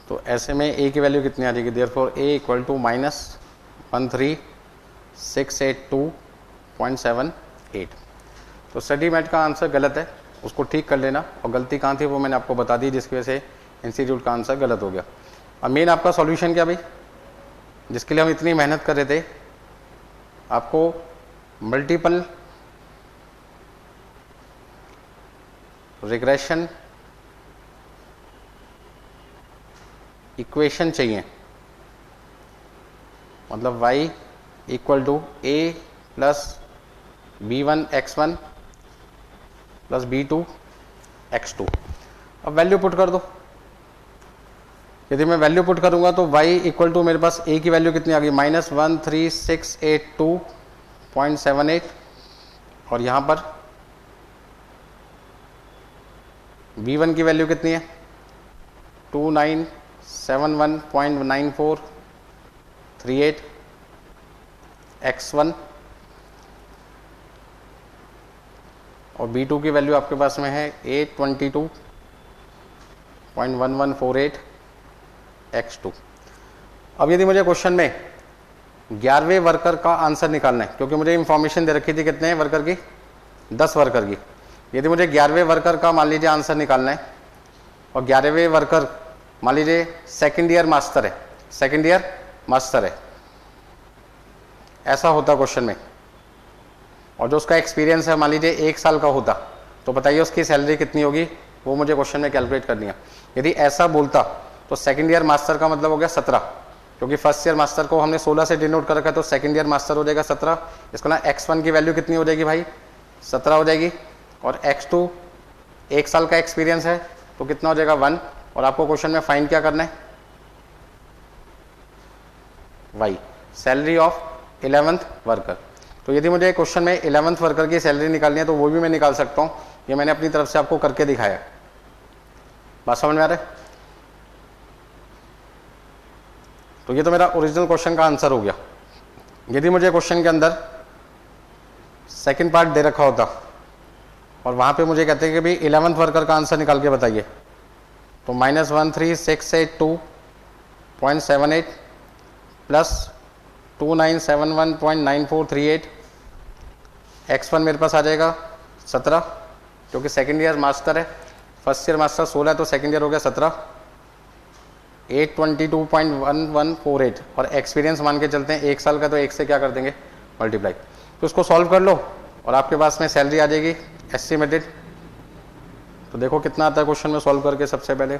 तो ऐसे में ए की वैल्यू कितनी आ जाएगी, देयरफॉर ए इक्वल टू -13682.78। तो स्टडी मेट का आंसर गलत है, उसको ठीक कर लेना। और गलती कहाँ थी वो मैंने आपको बता दी, जिसकी वजह से इंस्टीट्यूट का आंसर गलत हो गया। अब मेन आपका सॉल्यूशन क्या भाई, जिसके लिए हम इतनी मेहनत कर रहे थे, आपको मल्टीपल रिग्रेशन इक्वेशन चाहिए। मतलब y equal to a plus b1x1 plus b2 x2। अब वैल्यू पुट कर दो। यदि मैं वैल्यू पुट करूंगा तो y इक्वल टू मेरे पास a की वैल्यू कितनी आ गई, -13682.78, और यहां पर b1 की वैल्यू कितनी है 2971.9438 x1, और b2 की वैल्यू आपके पास में है 822.1148 x2। अब यदि मुझे क्वेश्चन में 11वें वर्कर का आंसर निकालना है, क्योंकि मुझे इंफॉर्मेशन दे रखी थी कितने वर्कर की, 10 वर्कर की। यदि मुझे 11वें वर्कर का मान लीजिए आंसर निकालना है, और 11वें वर्कर मान लीजिए सेकेंड ईयर मास्टर है, सेकेंड ईयर मास्टर है, ऐसा होता क्वेश्चन में, और जो उसका एक्सपीरियंस है मान लीजिए 1 साल का होता, तो बताइए उसकी सैलरी कितनी होगी, वो मुझे क्वेश्चन में कैलकुलेट करनी है। यदि ऐसा बोलता तो सेकेंड ईयर मास्टर का मतलब हो गया 17, क्योंकि फर्स्ट ईयर मास्टर को हमने 16 से डिनोट कर रखा है, तो सेकेंड ईयर मास्टर हो जाएगा 17। इसको ना x1 की वैल्यू कितनी हो जाएगी भाई, 17 हो जाएगी, और x2 1 साल का एक्सपीरियंस है तो कितना हो जाएगा 1। और आपको क्वेश्चन में फाइंड क्या करना है, y salary of 11th worker. तो यदि मुझे क्वेश्चन में 11th वर्कर की सैलरी निकालनी है तो वो भी मैं निकाल सकता हूं, ये मैंने अपनी तरफ से आपको करके दिखाया। बात समझ में आ रहा है? तो ये तो मेरा ओरिजिनल क्वेश्चन का आंसर हो गया। यदि मुझे क्वेश्चन के अंदर सेकंड पार्ट दे रखा होता और वहां पे मुझे कहते हैं कि भाई 11th वर्कर का आंसर निकाल के बताइए, तो -13682.78 प्लस 2971.9438 x1 मेरे पास आ जाएगा 17, क्योंकि सेकेंड ईयर मास्टर है, फर्स्ट ईयर मास्टर 16 है तो सेकेंड ईयर हो गया 17, 822.1148, और एक्सपीरियंस मान के चलते हैं 1 साल का, तो 1 से क्या कर देंगे मल्टीप्लाई। तो उसको सॉल्व कर लो और आपके पास में सैलरी आ जाएगी एस्टिमेटेड। तो देखो कितना आता है क्वेश्चन में सॉल्व करके, सबसे पहले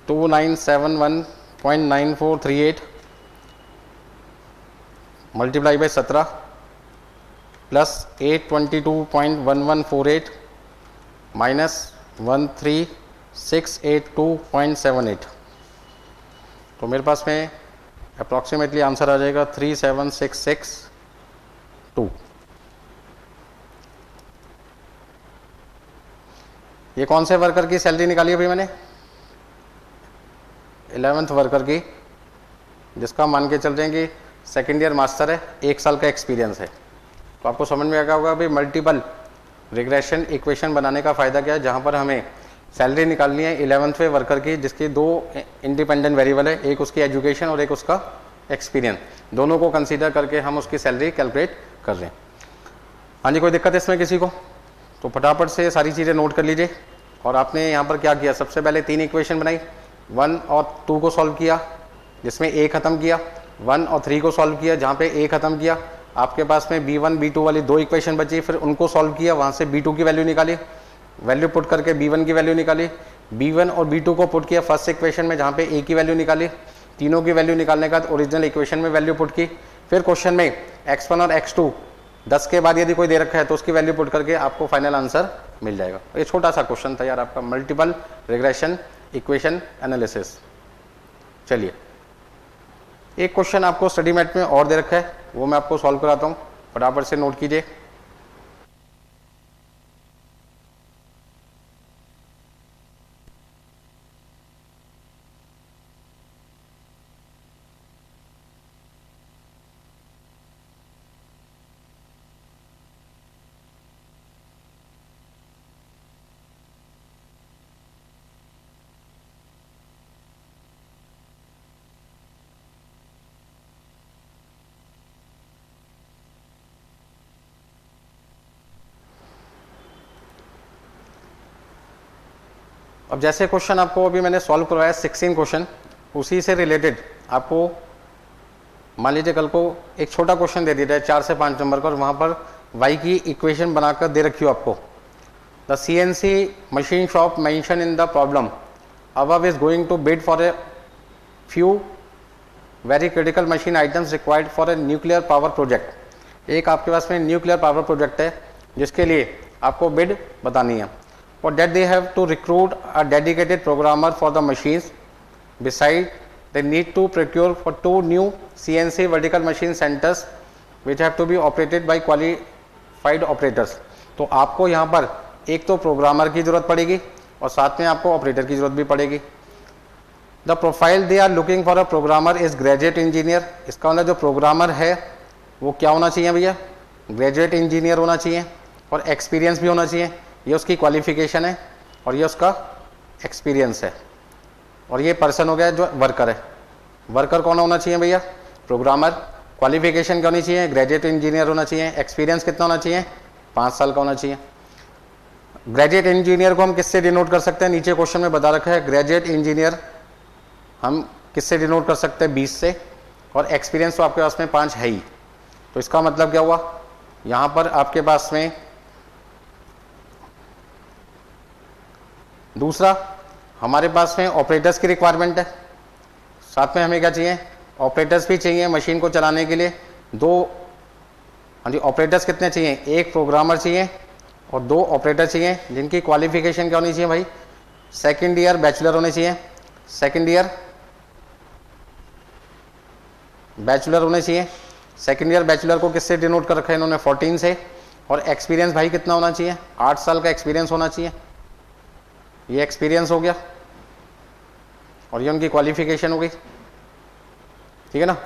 2971.9438 मल्टीप्लाई बाई 17 प्लस 822.1148 माइनस 13682.78, तो मेरे पास में अप्रॉक्सीमेटली आंसर आ जाएगा 37662। ये कौन से वर्कर की सैलरी निकाली है भाई मैंने, 11th वर्कर की, जिसका मान के चल रहे हैं कि सेकेंड ईयर मास्टर है, 1 साल का एक्सपीरियंस है। तो आपको समझ में आ गया होगा भाई मल्टीपल रिग्रेशन इक्वेशन बनाने का फायदा क्या है, जहां पर हमें सैलरी निकालनी है 11वें वर्कर की, जिसकी 2 इंडिपेंडेंट वेरिएबल है, एक उसकी एजुकेशन और एक उसका एक्सपीरियंस, दोनों को कंसीडर करके हम उसकी सैलरी कैलकुलेट कर रहे हैं। हाँ जी, कोई दिक्कत है इसमें किसी को? तो फटाफट से सारी चीज़ें नोट कर लीजिए। और आपने यहाँ पर क्या किया, सबसे पहले 3 इक्वेशन बनाई, 1 और 2 को सॉल्व किया, जिसमें a खत्म किया, 1 और 3 को सॉल्व किया, जहाँ पे a खत्म किया, आपके पास में b1 b2 वाली 2 इक्वेशन बची, फिर उनको सॉल्व किया, वहाँ से b2 की वैल्यू निकाली, वैल्यू पुट करके b1 की वैल्यू निकाली, b1 और b2 को पुट किया फर्स्ट इक्वेशन में, जहाँ पे a की वैल्यू निकाली, तीनों की वैल्यू निकालने के बाद ओरिजिनल इक्वेशन में वैल्यू पुट की, फिर क्वेश्चन में x1 और x2 10 के बाद यदि कोई दे रखा है तो उसकी वैल्यू पुट करके आपको फाइनल आंसर मिल जाएगा। ये छोटा सा क्वेश्चन था यार आपका, मल्टीपल रिग्रेशन इक्वेशन एनालिसिस। चलिए, एक क्वेश्चन आपको स्टडी मैट में और दे रखा है, वो मैं आपको सॉल्व कराता हूँ, फटाफट से नोट कीजिए। अब जैसे क्वेश्चन आपको अभी मैंने सॉल्व करवाया 16 क्वेश्चन, उसी से रिलेटेड आपको मान लीजिए कल को एक छोटा क्वेश्चन दे दिया जाए 4 से 5 नंबर का, और वहाँ पर y की इक्वेशन बनाकर दे रखी हो आपको, the CNC machine shop mention in the problem above is going to bid for a few very critical machine items required for a nuclear power project। एक आपके पास में न्यूक्लियर पावर प्रोजेक्ट है जिसके लिए आपको बिड बतानी है। For that they have to recruit a dedicated programmer for the machines. Besides, they need to procure for 2 new CNC vertical machine centers which have to be operated by qualified operators। तो आपको यहाँ पर एक तो programmer की जरूरत पड़ेगी और साथ में आपको ऑपरेटर की जरूरत भी पड़ेगी। The profile they are looking for a programmer is graduate engineer. इसका मतलब जो प्रोग्रामर है वो क्या होना चाहिए भैया, ग्रेजुएट इंजीनियर होना चाहिए और एक्सपीरियंस भी होना चाहिए। ये उसकी क्वालिफिकेशन है और ये उसका एक्सपीरियंस है। और ये पर्सन हो गया जो वर्कर है। वर्कर कौन होना चाहिए भैया, प्रोग्रामर। क्वालिफिकेशन क्या होनी चाहिए, ग्रेजुएट इंजीनियर होना चाहिए। एक्सपीरियंस कितना होना चाहिए, 5 साल का होना चाहिए। ग्रेजुएट इंजीनियर को हम किससे डिनोट कर सकते हैं, नीचे क्वेश्चन में बता रखा है। ग्रेजुएट इंजीनियर हम किससे डिनोट कर सकते हैं, 20 से, और एक्सपीरियंस तो आपके पास में 5 है ही। तो इसका मतलब क्या हुआ, यहाँ पर आपके पास में दूसरा हमारे पास में ऑपरेटर्स की रिक्वायरमेंट है। साथ में हमें क्या चाहिए, ऑपरेटर्स भी चाहिए मशीन को चलाने के लिए। 2 हाँ जी, ऑपरेटर्स कितने चाहिए, 1 प्रोग्रामर चाहिए और 2 ऑपरेटर चाहिए जिनकी क्वालिफिकेशन क्या होनी चाहिए भाई, सेकेंड ईयर बैचलर होने चाहिए। सेकेंड ईयर बैचलर होने चाहिए। सेकेंड ईयर बैचलर को किससे डिनोट कर रखा है इन्होंने, 14 से। और एक्सपीरियंस भाई कितना होना चाहिए, 8 साल का एक्सपीरियंस होना चाहिए। ये एक्सपीरियंस हो गया और ये उनकी क्वालिफिकेशन हो गई, ठीक है ना।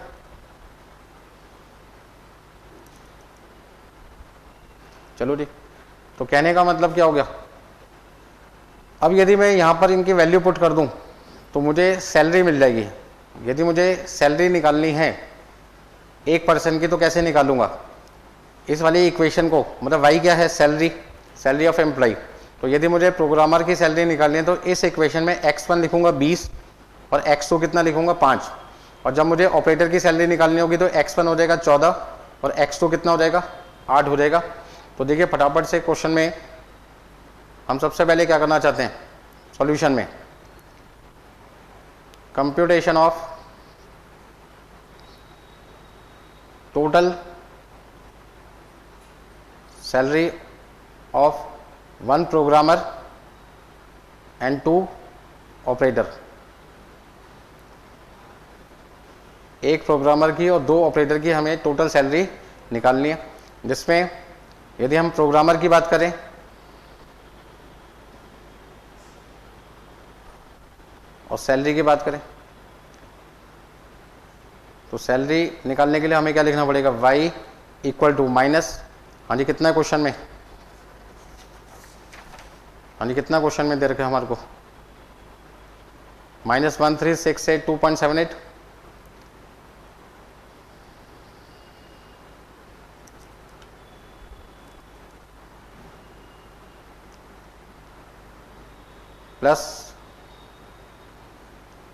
चलो जी, तो कहने का मतलब क्या हो गया, अब यदि मैं यहां पर इनकी वैल्यू पुट कर दूं तो मुझे सैलरी मिल जाएगी। यदि मुझे सैलरी निकालनी है एक पर्सन की तो कैसे निकालूंगा, इस वाली इक्वेशन को, मतलब वाई क्या है, सैलरी, सैलरी ऑफ एम्प्लॉय। तो यदि मुझे प्रोग्रामर की सैलरी निकालनी है तो इस इक्वेशन में x1 लिखूंगा 20 और x2 कितना लिखूंगा 5। और जब मुझे ऑपरेटर की सैलरी निकालनी होगी तो x1 हो जाएगा 14 और x2 कितना हो जाएगा, 8 हो जाएगा। तो देखिए फटाफट से क्वेश्चन में हम सबसे पहले क्या करना चाहते हैं, सॉल्यूशन में computation of total salary of 1 programmer and 2 operator. 1 programmer की और 2 ऑपरेटर की हमें टोटल सैलरी निकालनी है, जिसमें यदि हम प्रोग्रामर की बात करें और सैलरी की बात करें तो सैलरी निकालने के लिए हमें क्या लिखना पड़ेगा, y इक्वल टू माइनस, हाँ जी कितना क्वेश्चन में, हाँ जी कितना क्वेश्चन में दे रखे हमारे को, -1368 प्लस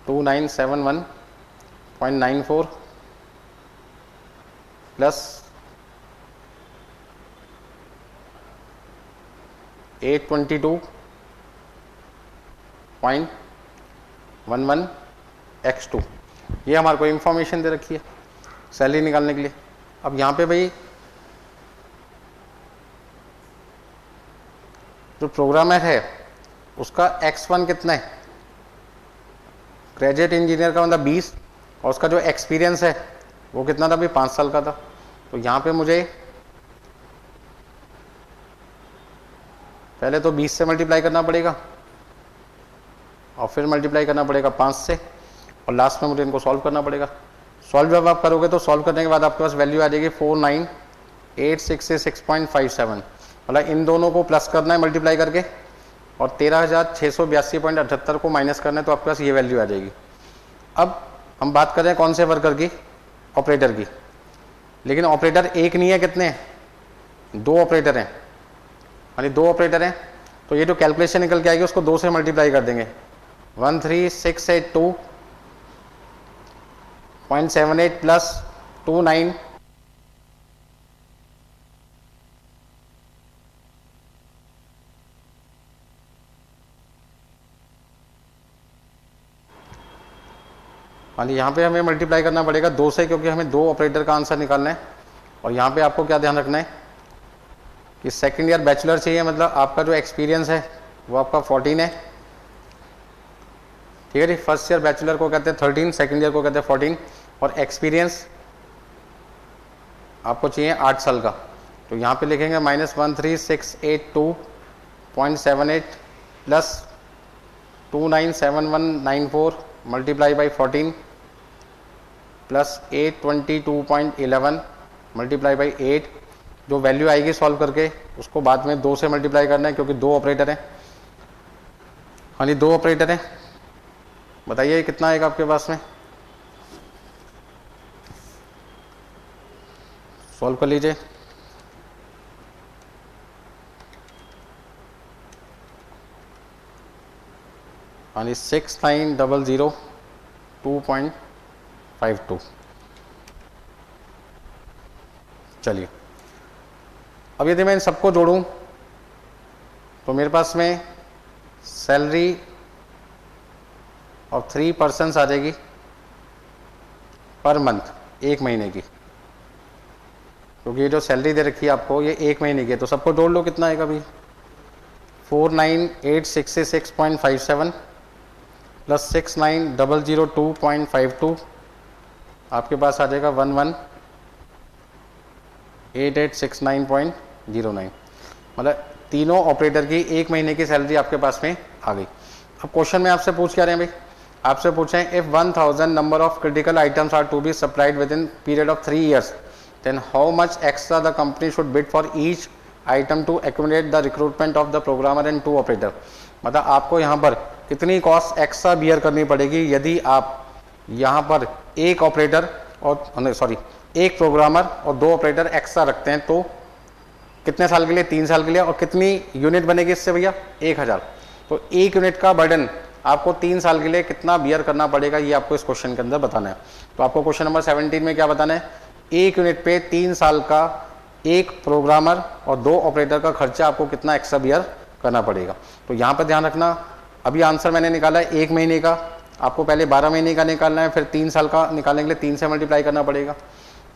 2971.94 प्लस 822.11 x2। ये हमारे को इंफॉर्मेशन दे रखी है सैलरी निकालने के लिए। अब यहाँ पे भाई जो प्रोग्रामर है उसका x1 कितना है, ग्रेजुएट इंजीनियर का मतलब 20 और उसका जो एक्सपीरियंस है वो कितना था भाई, 5 साल का था। तो यहाँ पे मुझे पहले तो 20 से मल्टीप्लाई करना पड़ेगा और फिर मल्टीप्लाई करना पड़ेगा 5 से और लास्ट में मुझे इनको सॉल्व करना पड़ेगा। सॉल्व जब आप करोगे तो सॉल्व करने के बाद आपके पास वैल्यू आ जाएगी 49866.57। मतलब इन दोनों को प्लस करना है मल्टीप्लाई करके और 13,682.78 को माइनस करना है तो आपके पास ये वैल्यू आ जाएगी। अब हम बात कर रहे हैं कौन से वर्कर की, ऑपरेटर की। लेकिन ऑपरेटर एक नहीं है, कितने हैं, 2 ऑपरेटर हैं, यानी 2 ऑपरेटर हैं। तो ये जो कैलकुलेशन निकल के आएगी उसको 2 से मल्टीप्लाई कर देंगे। 13682.78 प्लस 29 मान लीजिए यहाँ पे हमें मल्टीप्लाई करना पड़ेगा 2 से, क्योंकि हमें 2 ऑपरेटर का आंसर निकालना है। और यहाँ पे आपको क्या ध्यान रखना है कि सेकंड ईयर बैचलर चाहिए, मतलब आपका जो एक्सपीरियंस है वो आपका 14 है, ठीक है जी। फर्स्ट ईयर बैचलर को कहते हैं 13, सेकंड ईयर को कहते हैं 14, और एक्सपीरियंस आपको चाहिए 8 साल का। तो यहाँ पे लिखेंगे -13682.78 plus 297194 multiply by 14 plus 822.11 multiply by 8। जो वैल्यू आएगी सॉल्व करके उसको बाद में 2 से मल्टीप्लाई करना है, क्योंकि 2 ऑपरेटर हैं। हाँ जी, 2 ऑपरेटर हैं। बताइए कितना आएगा आपके पास में, सॉल्व कर लीजिए। हाँ जी, 6900.2.52। चलिए, अब यदि मैं इन सबको जोड़ूं तो मेरे पास में सैलरी ऑफ 3 पर्सन्स आ जाएगी पर मंथ, 1 महीने की, क्योंकि ये जो सैलरी दे रखी है आपको ये 1 महीने की है। तो सबको जोड़ लो, कितना आएगा भाई, 49866.57 प्लस 69002.52 आपके पास आ जाएगा 118869.09। मतलब तीनों ऑपरेटर की 1 महीने की सैलरी आपके पास में आ गई। अब क्वेश्चन में आपसे पूछ क्या रहे हैं भाई, आपसे पूछे हैं if 1000 number of critical items are to be supplied with in period of 3 years, then how much extra the company should bid for each item to accumulate the recruitment of the programmer and 2 operator. मतलब आपको यहाँ पर कितनी cost extra beer करनी पड़ेगी यदि आप यहाँ पर एक ऑपरेटर और एक प्रोग्रामर और 2 ऑपरेटर एक्स्ट्रा रखते हैं। तो कितने साल के लिए, 3 साल के लिए। और कितनी यूनिट बनेगी इससे भैया, 1000। तो 1 यूनिट का बर्डन आपको 3 साल के लिए कितना बियर करना पड़ेगा, ये आपको इस क्वेश्चन के अंदर बताना है। तो आपको क्वेश्चन नंबर 17 में क्या बताना है, 1 यूनिट पे 3 साल का एक प्रोग्रामर और 2 ऑपरेटर का खर्चा आपको कितना एक्स्ट्रा बियर करना पड़ेगा। तो यहाँ पर ध्यान रखना, अभी आंसर मैंने निकाला है 1 महीने का, आपको पहले 12 महीने का निकालना है, फिर 3 साल का निकालने के लिए 3 से मल्टीप्लाई करना पड़ेगा।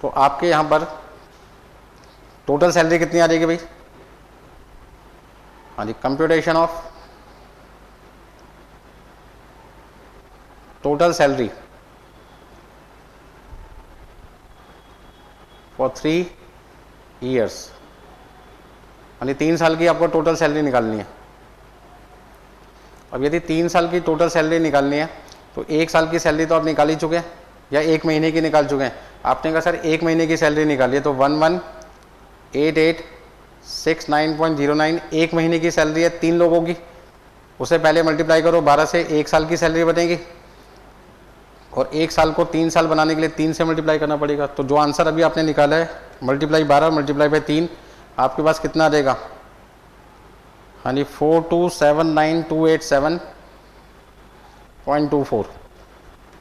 तो आपके यहाँ पर टोटल सैलरी कितनी आ जाएगी भाई, हाँ जी, computation of total salary for 3 years, यानी 3 साल की आपको टोटल सैलरी निकालनी है। अब यदि 3 साल की टोटल सैलरी निकालनी है तो 1 साल की सैलरी तो आप निकाल ही चुके हैं या 1 महीने की निकाल चुके हैं। आपने कहा सर 1 महीने की सैलरी निकाली है, तो 118869.09 1 महीने की सैलरी है 3 लोगों की, उसे पहले मल्टीप्लाई करो 12 से, 1 साल की सैलरी बनेगी। और 1 साल को 3 साल बनाने के लिए 3 से मल्टीप्लाई करना पड़ेगा। तो जो आंसर अभी आपने निकाला है मल्टीप्लाई 12 मल्टीप्लाई बाई 3, आपके पास कितना आ जाएगा, हाँ जी, 4279287.24।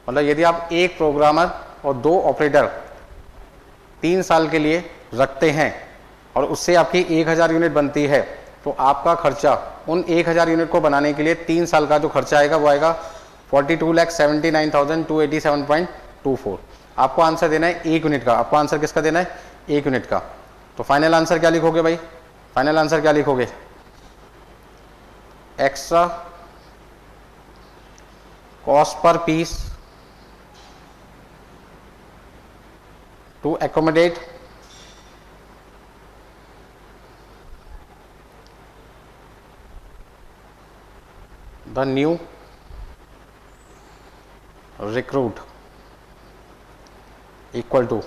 मतलब यदि आप एक प्रोग्रामर और 2 ऑपरेटर 3 साल के लिए रखते हैं और उससे आपकी 1000 यूनिट बनती है, तो आपका खर्चा उन 1000 यूनिट को बनाने के लिए 3 साल का जो खर्चा आएगा वो आएगा 42,79,287.24। आपको आंसर देना है 1 यूनिट का। आपको आंसर किसका देना है, 1 यूनिट का। तो फाइनल आंसर क्या लिखोगे भाई, फाइनल आंसर क्या लिखोगे, extra cost per piece to accommodate the new recruit equal to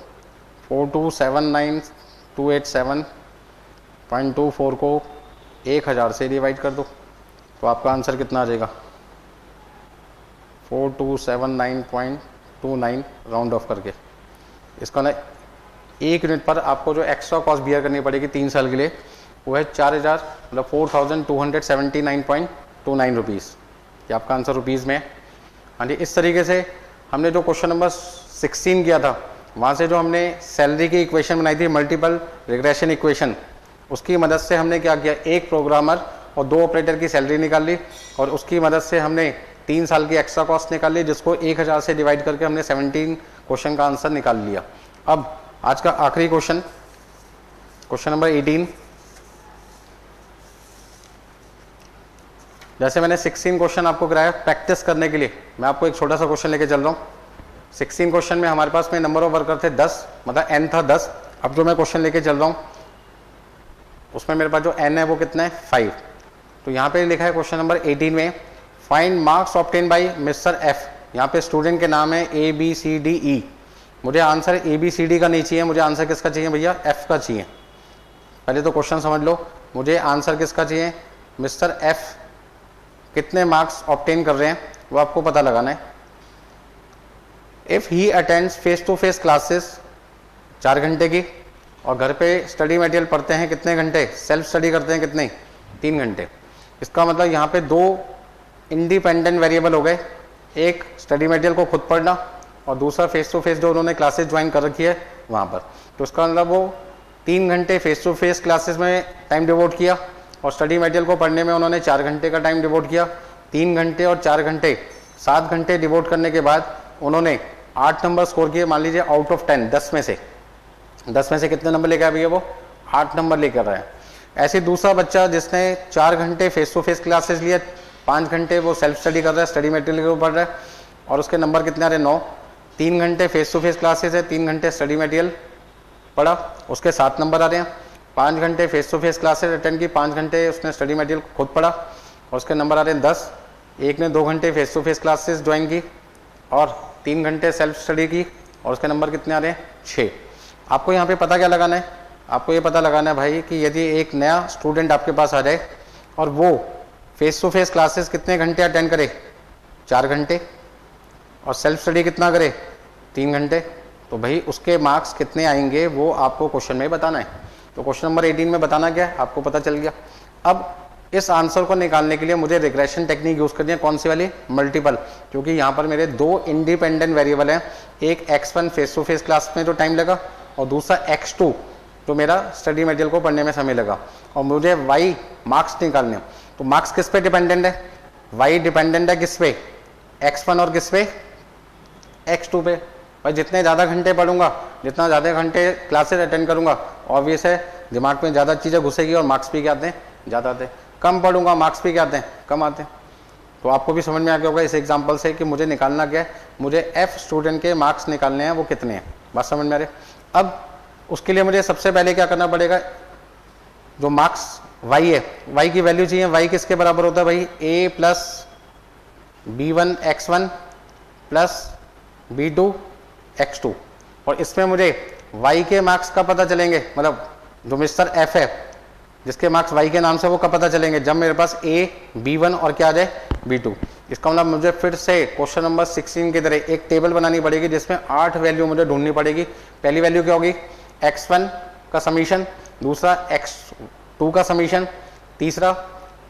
4279287.24 को 1000 से डिवाइड कर दो, तो आपका आंसर कितना आ जाएगा, 4279.29 राउंड ऑफ करके। इसका ना 1 यूनिट पर आपको जो एक्स्ट्रा कॉस्ट बियर करनी पड़ेगी 3 साल के लिए, वो है 4000 मतलब 4279.29 रुपीज़। ये आपका आंसर रुपीज़ में है। हाँ जी, इस तरीके से हमने जो क्वेश्चन नंबर 16 किया था, वहाँ से जो हमने सैलरी की इक्वेशन बनाई थी, मल्टीपल रिग्रेशन इक्वेशन, उसकी मदद से हमने क्या किया, एक प्रोग्रामर और 2 ऑपरेटर की सैलरी निकाल ली और उसकी मदद से हमने 3 साल की एक्स्ट्रा कॉस्ट निकाल ली, जिसको 1000 से डिवाइड करके हमने 17 क्वेश्चन का आंसर निकाल लिया। अब आज का आखिरी क्वेश्चन, क्वेश्चन नंबर 18। जैसे मैंने 16 क्वेश्चन आपको कराया प्रैक्टिस करने के लिए, मैं आपको एक छोटा सा क्वेश्चन लेके चल रहा हूँ। 16 क्वेश्चन में हमारे पास में नंबर ऑफ वर्कर थे 10, मतलब n था 10। अब जो मैं क्वेश्चन लेके चल रहा हूँ उसमें मेरे पास जो n है वो कितना है, 5। तो यहाँ पे लिखा है क्वेश्चन नंबर 18 में, find marks obtain bye mister F. यहाँ पे स्टूडेंट के नाम है ABCDE। मुझे आंसर ABCD का नहीं चाहिए, मुझे आंसर किसका चाहिए भैया, F का चाहिए। पहले तो क्वेश्चन समझ लो, मुझे आंसर किसका चाहिए, मिस्टर F कितने मार्क्स ऑब्टेन कर रहे हैं वो आपको पता लगाना है। If he attends face to face classes 4 घंटे की, और घर पे स्टडी मटेरियल पढ़ते हैं कितने घंटे, सेल्फ स्टडी करते हैं कितने, 3 घंटे। इसका मतलब यहाँ पे 2 इंडिपेंडेंट वेरिएबल हो गए, एक स्टडी मटेरियल को खुद पढ़ना और दूसरा फेस टू फेस जो उन्होंने क्लासेस ज्वाइन कर रखी है वहाँ पर। तो इसका मतलब वो 3 घंटे फेस टू फेस क्लासेस में टाइम डिवोट किया और स्टडी मटेरियल को पढ़ने में उन्होंने 4 घंटे का टाइम डिवोट किया। 3 घंटे और 4 घंटे 7 घंटे डिवोट करने के बाद उन्होंने 8 नंबर स्कोर किए, मान लीजिए आउट ऑफ 10, 10 में से कितने नंबर लेकर भैया, वो 8 नंबर लेकर आया। ऐसे दूसरा बच्चा जिसने 4 घंटे फेस टू फेस क्लासेस लिए, 5 घंटे वो सेल्फ स्टडी कर रहा है, स्टडी मटेरियल के ऊपर पढ़ रहा है, और उसके नंबर कितने आ रहे, 9। 3 घंटे फेस टू फेस क्लासेस है, 3 घंटे स्टडी मटेरियल पढ़ा, उसके 7 नंबर आ रहे हैं। 5 घंटे face to face classes attend की, 5 घंटे उसने स्टडी मटेरियल खुद पढ़ा और उसके नंबर आ रहे हैं 10। एक ने 2 घंटे face to face classes join की और 3 घंटे सेल्फ स्टडी की और उसके नंबर कितने आ रहे हैं, 6। आपको यहाँ पे पता क्या लगाना है, आपको ये पता लगाना है भाई कि यदि एक नया स्टूडेंट आपके पास आ जाए और वो फेस टू फेस क्लासेस कितने घंटे अटेंड करे, 4 घंटे, और सेल्फ स्टडी कितना करे, 3 घंटे, तो भाई उसके मार्क्स कितने आएंगे वो आपको क्वेश्चन में बताना है। तो क्वेश्चन नंबर 18 में बताना क्या है, आपको पता चल गया। अब इस आंसर को निकालने के लिए मुझे रिग्रेशन टेक्निक यूज करनी है, कौन सी वाली, मल्टीपल, क्योंकि यहाँ पर मेरे 2 इंडिपेंडेंट वेरिएबल हैं, एक x1 face to face class में जो टाइम लगा और दूसरा x2 जो मेरा स्टडी मटेरियल को पढ़ने में समय लगा, और मुझे y मार्क्स निकालने। तो मार्क्स किस पे डिपेंडेंट है, y डिपेंडेंट है किस पे, x1 और किस पे, x2 पे। भाई जितने ज़्यादा घंटे पढ़ूंगा, जितना ज़्यादा घंटे क्लासेस अटेंड करूंगा, ऑब्वियस है दिमाग में ज़्यादा चीज़ें घुसेगी और मार्क्स भी क्या आते हैं, ज़्यादा आते हैं। कम पढ़ूंगा, मार्क्स भी क्या आते हैं, कम आते हैं। तो आपको भी समझ में आ गया होगा इस एग्जाम्पल से कि मुझे निकालना क्या है, मुझे F स्टूडेंट के मार्क्स निकालने हैं, वो कितने हैं, बात समझ में आ रही। अब उसके लिए मुझे सबसे पहले क्या करना पड़ेगा, जो मार्क्स y है, y की वैल्यू चाहिए। y किसके बराबर होता है भाई, a plus b1 x1 plus b2 x2, और इसमें मुझे y के मार्क्स का पता चलेंगे, मतलब जो मिस्टर f है जिसके मार्क्स y के नाम से, वो कब पता चलेंगे, जब मेरे पास a b1 और क्या आ जाए, b2। इसका मतलब मुझे फिर से क्वेश्चन नंबर 16 की तरह एक टेबल बनानी पड़ेगी जिसमें 8 वैल्यू मुझे ढूंढनी पड़ेगी। पहली वैल्यू क्या होगी, x1 का समीशन, दूसरा x2 का समीशन, तीसरा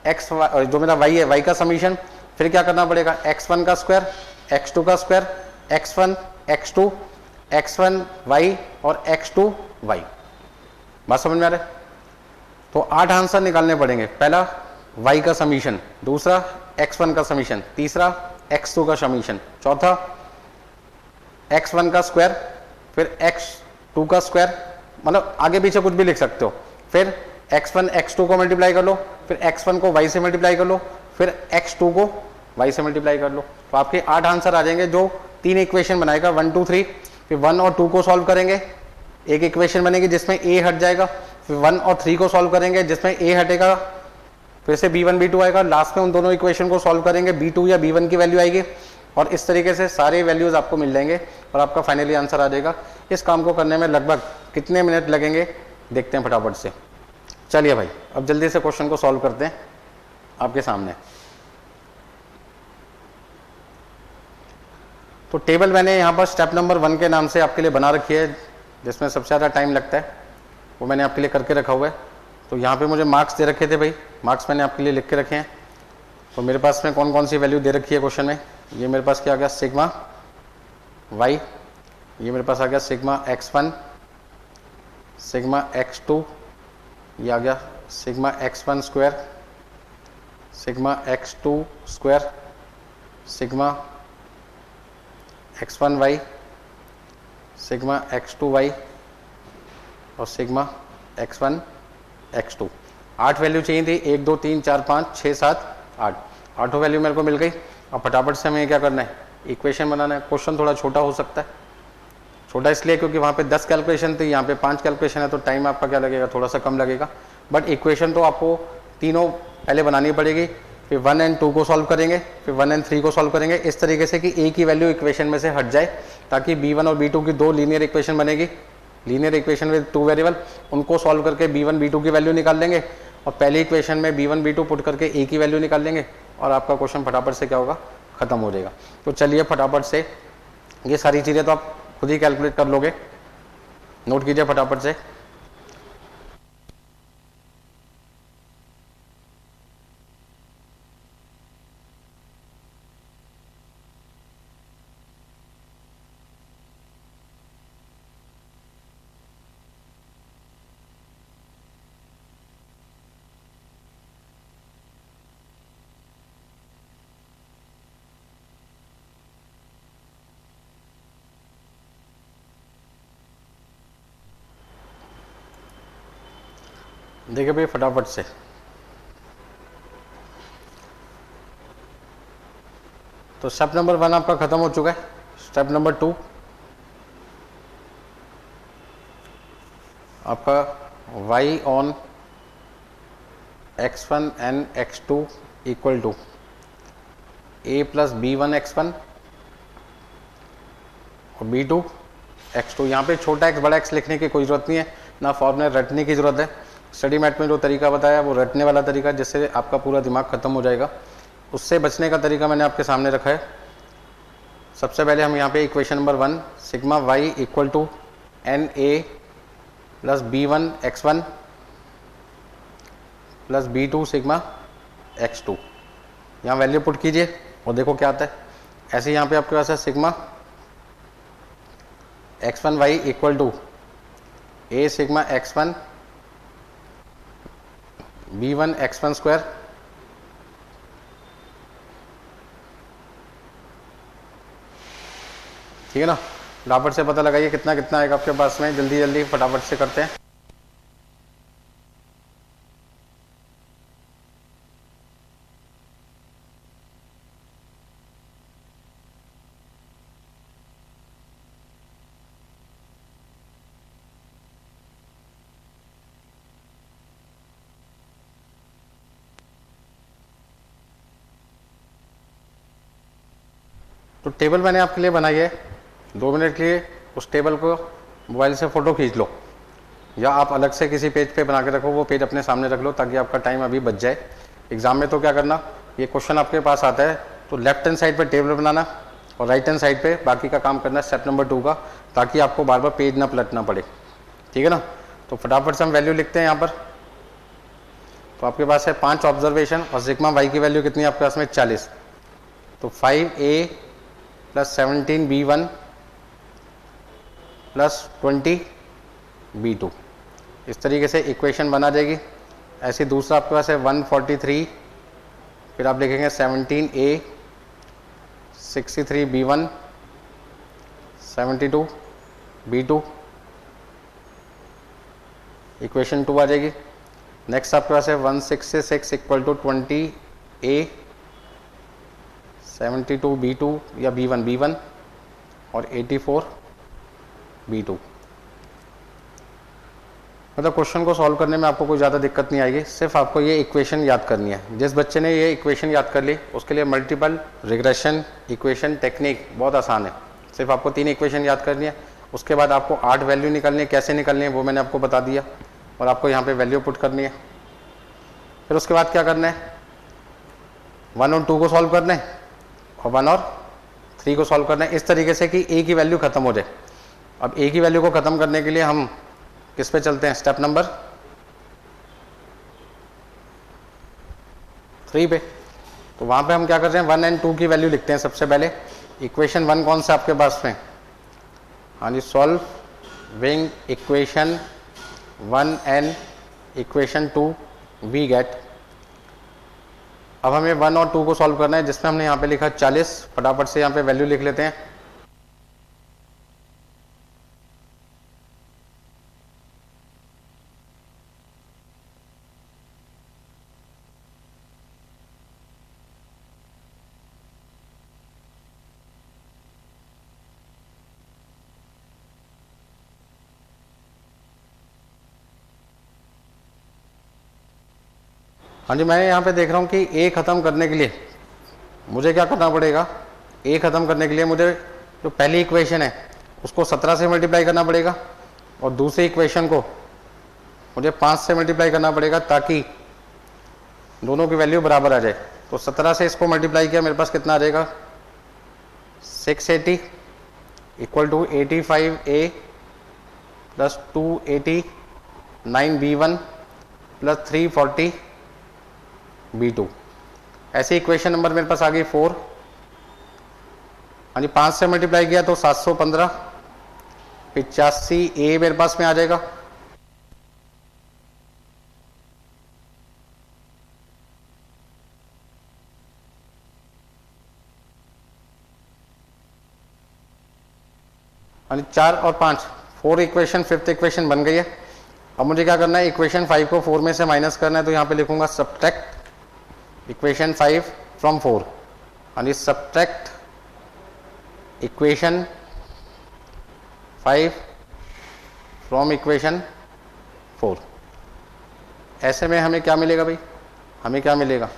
x जो मेरा y है y का समीशन, फिर क्या करना पड़ेगा, x1 का स्क्वायर, x2 का square, x1 x2 x1 y और x2 y। बात समझ में आ रहा है। तो 8 आंसर निकालने पड़ेंगे, पहला y का समीशन, दूसरा x1 का समीशन, तीसरा x2 का समीशन, चौथा x1 का स्क्वायर, फिर x2 का स्क्वायर, मतलब आगे पीछे कुछ भी लिख सकते हो, फिर x1 x2 को मल्टीप्लाई कर लो, फिर x1 को y से मल्टीप्लाई कर लो, फिर x2 को y से मल्टीप्लाई कर लो। तो आपके 8 आंसर आ जाएंगे, जो 3 इक्वेशन बनाएगा 1 2 3, फिर 1 और 2 को सॉल्व करेंगे, एक इक्वेशन बनेगी जिसमें a हट जाएगा, फिर 1 और 3 को सॉल्व करेंगे जिसमें a हटेगा, फिर से b1 b2 आएगा, लास्ट में उन दोनों इक्वेशन को सॉल्व करेंगे, b2 या b1 की वैल्यू आएगी, और इस तरीके से सारे वैल्यूज आपको मिल जाएंगे और आपका फाइनली आंसर आ जाएगा। इस काम को करने में लगभग कितने मिनट लगेंगे देखते हैं फटाफट से। चलिए भाई अब जल्दी से क्वेश्चन को सॉल्व करते हैं आपके सामने। तो टेबल मैंने यहाँ पर स्टेप नंबर 1 के नाम से आपके लिए बना रखी है, जिसमें सबसे ज़्यादा टाइम लगता है, वो मैंने आपके लिए करके रखा हुआ है। तो यहाँ पे मुझे मार्क्स दे रखे थे भाई, मार्क्स मैंने आपके लिए लिख के रखे हैं। तो मेरे पास में कौन कौन सी वैल्यू दे रखी है क्वेश्चन में, ये मेरे पास क्या आ गया सिग्मा वाई, ये मेरे पास आ गया सिग्मा x1, सिग्मा x2, ये आ गया sigma x1 square, sigma x2 square, sigma x1y, sigma x2y और सिग्मा x1 x2। 8 वैल्यू चाहिए थी, 1 2 3 4 5 6 7 8, 8 वैल्यू मेरे को मिल गई। अब फटाफट से हमें क्या करना है, इक्वेशन बनाना है। क्वेश्चन थोड़ा छोटा हो सकता है, छोटा इसलिए क्योंकि वहाँ पे 10 कैलकुलेशन थी, यहाँ पे 5 कैलकुलेशन है, तो टाइम आपका क्या लगेगा, थोड़ा सा कम लगेगा। बट इक्वेशन तो आपको तीनों पहले बनानी पड़ेगी, फिर 1 और 2 को सॉल्व करेंगे, फिर 1 और 3 को सॉल्व करेंगे, इस तरीके से कि एक ही वैल्यू इक्वेशन में से हट जाए, ताकि b1 और b2 की 2 लीनियर इक्वेशन बनेगी, लीनियर इक्वेशन विद 2 वेरिएबल, उनको सॉल्व करके b1 b2 की वैल्यू निकाल लेंगे और पहली इक्वेशन में b1 b2 पुट करके एक ही वैल्यू निकाल लेंगे और आपका क्वेश्चन फटाफट से क्या होगा, खत्म हो जाएगा। तो चलिए फटाफट से ये सारी चीज़ें तो आप खुद ही कैलकुलेट कर लोगे, नोट कीजिए फटाफट से। देखिए भाई फटाफट से, तो स्टेप नंबर 1 आपका खत्म हो चुका है। स्टेप नंबर 2 आपका y on x1 and x2 equal to a plus b1 x1 और b2 x2। यहाँ पे छोटा x बड़ा x लिखने की कोई ज़रूरत नहीं है, ना फॉर्मूला रटने की ज़रूरत है। स्टडी मैट में जो तरीका बताया वो रटने वाला तरीका, जिससे आपका पूरा दिमाग खत्म हो जाएगा। उससे बचने का तरीका मैंने आपके सामने रखा है। सबसे पहले हम यहाँ पे equation number 1 sigma Y equal to N A plus b1 x1 plus b2 sigma x2, यहाँ वैल्यू पुट कीजिए और देखो क्या आता है। ऐसे यहाँ पे आपके पास है sigma x1 y equal to a sigma x1 b1 x1 square, ठीक है ना। फटाफट से पता लगाइए कितना कितना आएगा आपके पास में, जल्दी जल्दी फटाफट से करते हैं। तो टेबल मैंने आपके लिए बनाई है, 2 मिनट के लिए उस टेबल को मोबाइल से फ़ोटो खींच लो, या आप अलग से किसी पेज पे बना के रखो, वो पेज अपने सामने रख लो, ताकि आपका टाइम अभी बच जाए। एग्जाम में तो क्या करना, ये क्वेश्चन आपके पास आता है तो लेफ्ट हैंड साइड पे टेबल बनाना और राइट हैंड साइड पे बाकी का काम करना स्टेप नंबर 2 का, ताकि आपको बार बार पेज ना पलटना पड़े, ठीक है ना। तो फटाफट से हम वैल्यू लिखते हैं यहाँ पर। तो आपके पास है 5 ऑब्जर्वेशन और सिग्मा वाई की वैल्यू कितनी है आपके पास में 40। तो 5a plus 17b1 plus 20b2, इस तरीके से इक्वेशन बना जाएगी। ऐसे दूसरा आपके पास है 143, फिर आप लिखेंगे 17a 63b1 72b2, इक्वेशन 2 आ जाएगी। नेक्स्ट आपके पास है 166 इक्वल टू 20a 72b2 या b1 और 84b2। मतलब क्वेश्चन को सॉल्व करने में आपको कोई ज़्यादा दिक्कत नहीं आएगी, सिर्फ आपको ये इक्वेशन याद करनी है। जिस बच्चे ने ये इक्वेशन याद कर ली उसके लिए मल्टीपल रिग्रेशन इक्वेशन टेक्निक बहुत आसान है। सिर्फ आपको 3 इक्वेशन याद करनी है, उसके बाद आपको 8 वैल्यू निकालनी है। कैसे निकालनी है वो मैंने आपको बता दिया, और आपको यहाँ पे वैल्यू पुट करनी है। फिर उसके बाद क्या करना है, 1 और 2 को सॉल्व करना है और 1 और 3 को सॉल्व करना है, इस तरीके से कि एक ही वैल्यू खत्म हो जाए। अब एक ही वैल्यू को खत्म करने के लिए हम किस पे चलते हैं, स्टेप नंबर 3 पे। तो वहाँ पे हम क्या कर रहे हैं, 1 एंड 2 की वैल्यू लिखते हैं सबसे पहले। इक्वेशन 1 कौन सा आपके पास में, हाँ जी, solving equation 1 and equation 2 we get. अब हमें 1 और 2 को सॉल्व करना है, जिसमें हमने यहाँ पे लिखा 40। फटाफट से यहाँ पे वैल्यू लिख लेते हैं। हाँ जी, मैं यहाँ पे देख रहा हूँ कि ए ख़त्म करने के लिए मुझे क्या करना पड़ेगा, ए ख़त्म करने के लिए मुझे जो पहली इक्वेशन है उसको 17 से मल्टीप्लाई करना पड़ेगा और दूसरी इक्वेशन को मुझे 5 से मल्टीप्लाई करना पड़ेगा, ताकि दोनों की वैल्यू बराबर आ जाए। तो 17 से इसको मल्टीप्लाई किया, मेरे पास कितना आ जाएगा, 680 equal to 85A plus 289B1 plus 340B2। ऐसी इक्वेशन नंबर मेरे पास आ गई 4। हाँ जी, 5 से मल्टीप्लाई किया तो 715, 85A मेरे पास में आ जाएगा। हाँ जी, 4 और 5, 4 इक्वेशन, 5th इक्वेशन बन गई है। अब मुझे क्या करना है, इक्वेशन 5 को 4 में से माइनस करना है। तो यहाँ पे लिखूंगा सब्ट्रैक्ट इक्वेशन 5 फ्रॉम 4। हाँ जी, सब्ट्रैक्ट इक्वेशन 5 फ्रॉम इक्वेशन 4। ऐसे में हमें क्या मिलेगा भाई, हमें क्या मिलेगा,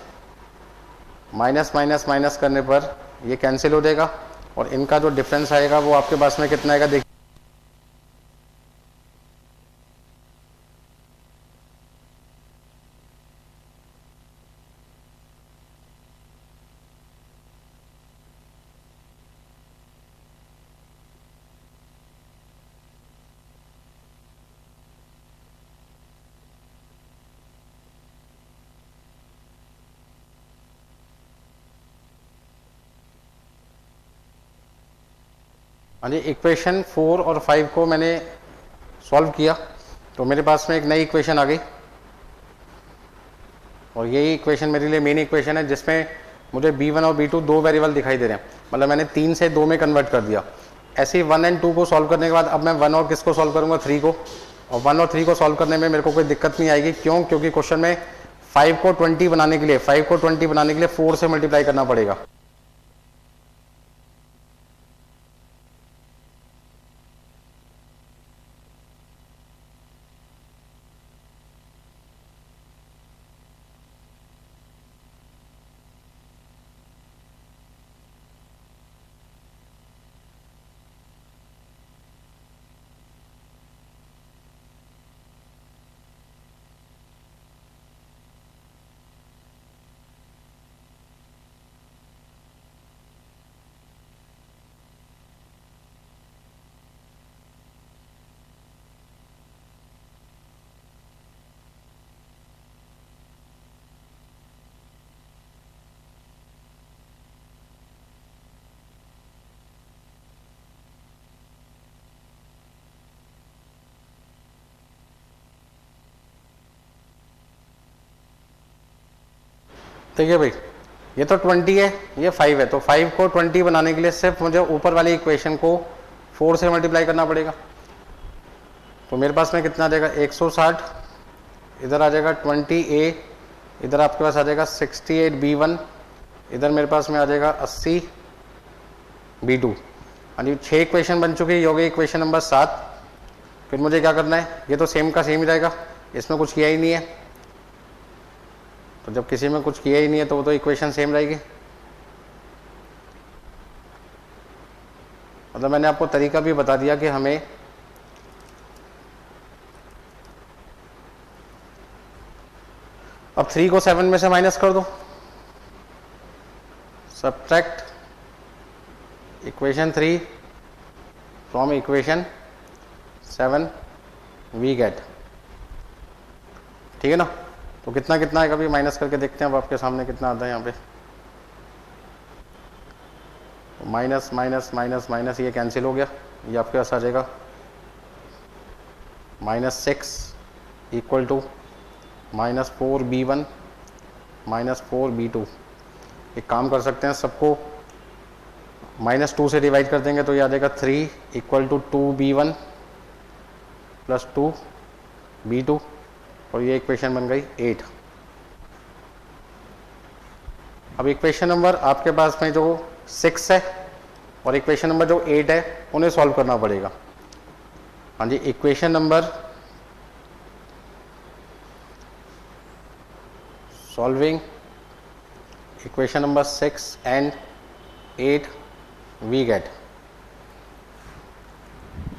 माइनस माइनस माइनस करने पर ये कैंसिल हो जाएगा और इनका जो डिफरेंस आएगा वो आपके पास में कितना आएगा, देखिए हाँ जी, इक्वेशन 4 और 5 को मैंने सॉल्व किया तो मेरे पास में एक नई इक्वेशन आ गई और यही इक्वेशन मेरे लिए मेन इक्वेशन है, जिसमें मुझे B1 और B2 दो वेरिएबल दिखाई दे रहे हैं। मतलब मैंने 3 से 2 में कन्वर्ट कर दिया। ऐसे ही 1 एंड 2 को सॉल्व करने के बाद अब मैं 1 और किसको सॉल्व करूंगा, 3 को। और 1 और 3 को सॉल्व करने में मेरे को कोई दिक्कत नहीं आएगी। क्यों, क्योंकि क्वेश्चन में 5 को 20 बनाने के लिए 4 से मल्टीप्लाई करना पड़ेगा। देखिए भाई, ये तो 20 है, ये 5 है। तो 5 को 20 बनाने के लिए सिर्फ मुझे ऊपर वाली इक्वेशन को 4 से मल्टीप्लाई करना पड़ेगा। तो मेरे पास में कितना आ जाएगा, 160, इधर आ जाएगा 20A, इधर आपके पास आ जाएगा 68B1, इधर मेरे पास में आ जाएगा 80B2। हाँ जी, 6 इक्वेशन बन चुकी है, ये हो गई इक्वेशन नंबर 7। फिर मुझे क्या करना है, ये तो सेम का सेम ही रहेगा, इसमें कुछ किया ही नहीं है। तो जब किसी में कुछ किया ही नहीं है तो वो तो इक्वेशन सेम रहेगी। मतलब मैंने आपको तरीका भी बता दिया कि हमें अब 3 को 7 में से माइनस कर दो, subtract equation 3 from equation 7 we get. ठीक है ना। तो कितना कितना है, कभी माइनस करके देखते हैं अब आपके सामने कितना आता है यहाँ पे। माइनस माइनस माइनस माइनस ये कैंसिल हो गया, ये आपके पास आ जाएगा -6 इक्वल टू -4b1 -4b2। एक काम कर सकते हैं, सबको -2 से डिवाइड कर देंगे तो ये आ जाएगा 3 equal to 2b1 plus 2b2 और ये इक्वेशन बन गई 8। अब इक्वेशन नंबर आपके पास में जो 6 है और इक्वेशन नंबर जो 8 है उन्हें सॉल्व करना पड़ेगा। हाँ जी, equation number solving equation number 6 and 8 we get,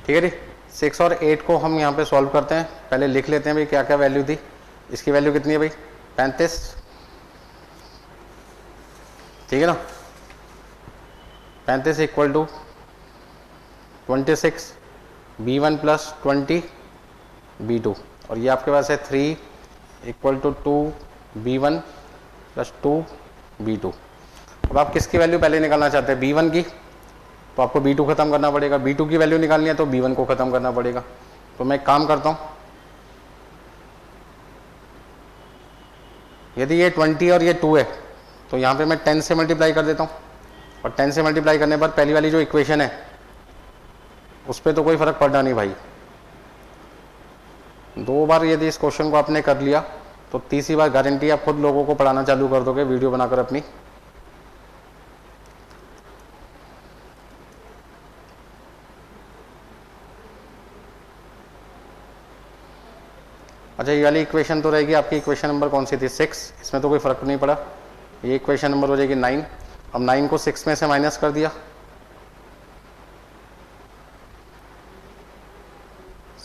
ठीक है जी। 6 और 8 को हम यहाँ पे सॉल्व करते हैं। पहले लिख लेते हैं भाई क्या क्या वैल्यू थी। इसकी वैल्यू कितनी है भाई 35, ठीक है ना। 35 equal to 26 b1 plus 20 b2 और ये आपके पास है 3 equal to 2 b1 plus 2 b2। अब आप किसकी वैल्यू पहले निकालना चाहते हैं, b1 की, तो आपको b2 खत्म करना पड़ेगा। b2 की वैल्यू निकालनी है तो b1 को खत्म करना पड़ेगा। तो मैं एक काम करता हूं, यदि ये 20 और ये 2 है तो यहाँ पे मैं 10 से मल्टीप्लाई कर देता हूँ और 10 से मल्टीप्लाई करने पर पहली वाली जो इक्वेशन है उस पर तो कोई फर्क पड़ना नहीं भाई। 2 बार यदि इस क्वेश्चन को आपने कर लिया तो तीसरी बार गारंटी आप खुद लोगों को पढ़ाना चालू कर दोगे वीडियो बनाकर अपनी। अच्छा, ये वाली इक्वेशन तो रहेगी आपकी, इक्वेशन नंबर कौन सी थी 6, इसमें तो कोई फर्क नहीं पड़ा। ये इक्वेशन नंबर हो जाएगी 9। अब 9 को 6 में से माइनस कर दिया,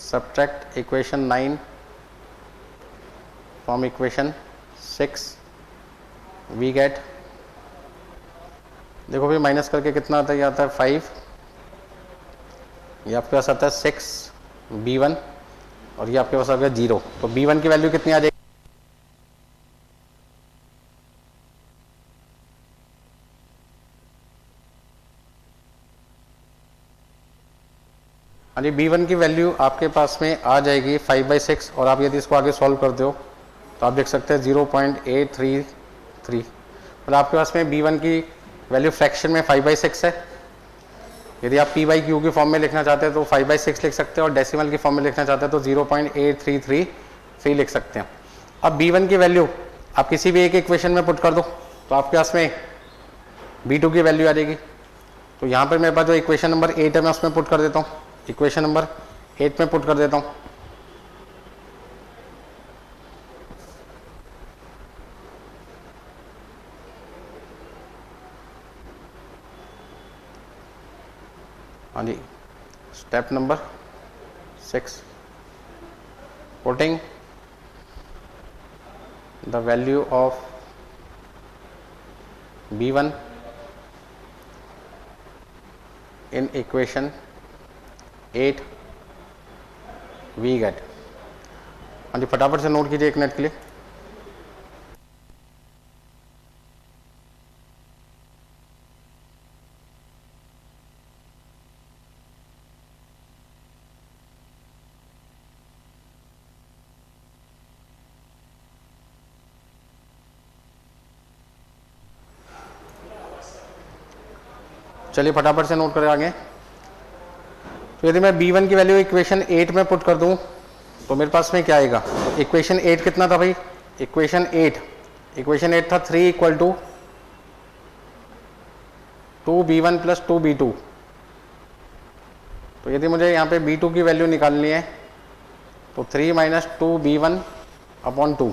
subtract equation 9 from equation 6 we get, देखो भाई माइनस करके कितना आता है, ये आता है 5, ये आपके पास आता है 6 b1 और ये आपके पास आ गया 0। तो b1 की वैल्यू कितनी आ जाएगी, हाँ जी, b1 की वैल्यू आपके पास में आ जाएगी 5/6 और आप यदि इसको आगे सॉल्व कर दो तो आप देख सकते हैं 0.833। मतलब आपके पास में b1 की वैल्यू फ्रैक्शन में 5/6 है। यदि आप p/q की फॉर्म में लिखना चाहते हैं तो 5/6 लिख सकते हैं और डेसिमल की फॉर्म में लिखना चाहते हैं तो 0.8333 लिख सकते हैं। अब b1 की वैल्यू आप किसी भी एक इक्वेशन में पुट कर दो तो आपके पास में b2 की वैल्यू आ जाएगी। तो यहाँ पर मेरे पास जो इक्वेशन नंबर 8 है मैं उसमें पुट कर देता हूँ, इक्वेशन नंबर 8 में पुट कर देता हूँ। हाँ जी, step number 6, putting the value of b1 in equation 8 we get. हाँ जी, फटाफट से नोट कीजिए 1 मिनट के लिए। चलिए फटाफट से नोट करें आगे। तो यदि मैं b1 की वैल्यू इक्वेशन 8 में पुट कर दूं तो मेरे पास में क्या आएगा, तो इक्वेशन 8 कितना था भाई, इक्वेशन 8 था 3 equal to 2b1 plus 2b2। तो यदि मुझे यहाँ पे b2 की वैल्यू निकालनी है तो 3 माइनस 2b1 अपॉन 2,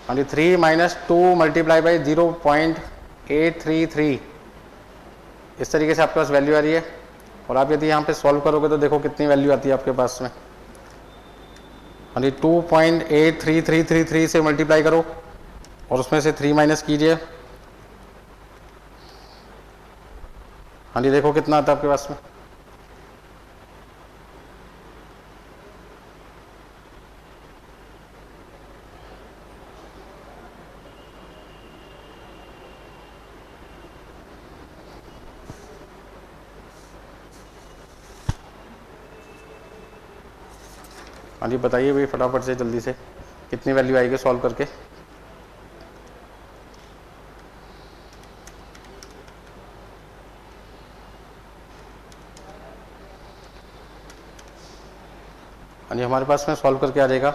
हाँ जी, 3 माइनस 2 मल्टीप्लाई बाई 0.833, इस तरीके से आपके पास वैल्यू आ रही है। और आप यदि यहाँ पे सॉल्व करोगे तो देखो कितनी वैल्यू आती है आपके पास में, हाँ जी, 2.83333 से मल्टीप्लाई करो और उसमें से 3 माइनस कीजिए, हाँ जी, देखो कितना आता है आपके पास में, हाँ जी बताइए भाई फटाफट से जल्दी से कितनी वैल्यू आएगी सॉल्व करके। हाँ जी हमारे पास में सॉल्व करके आ जाएगा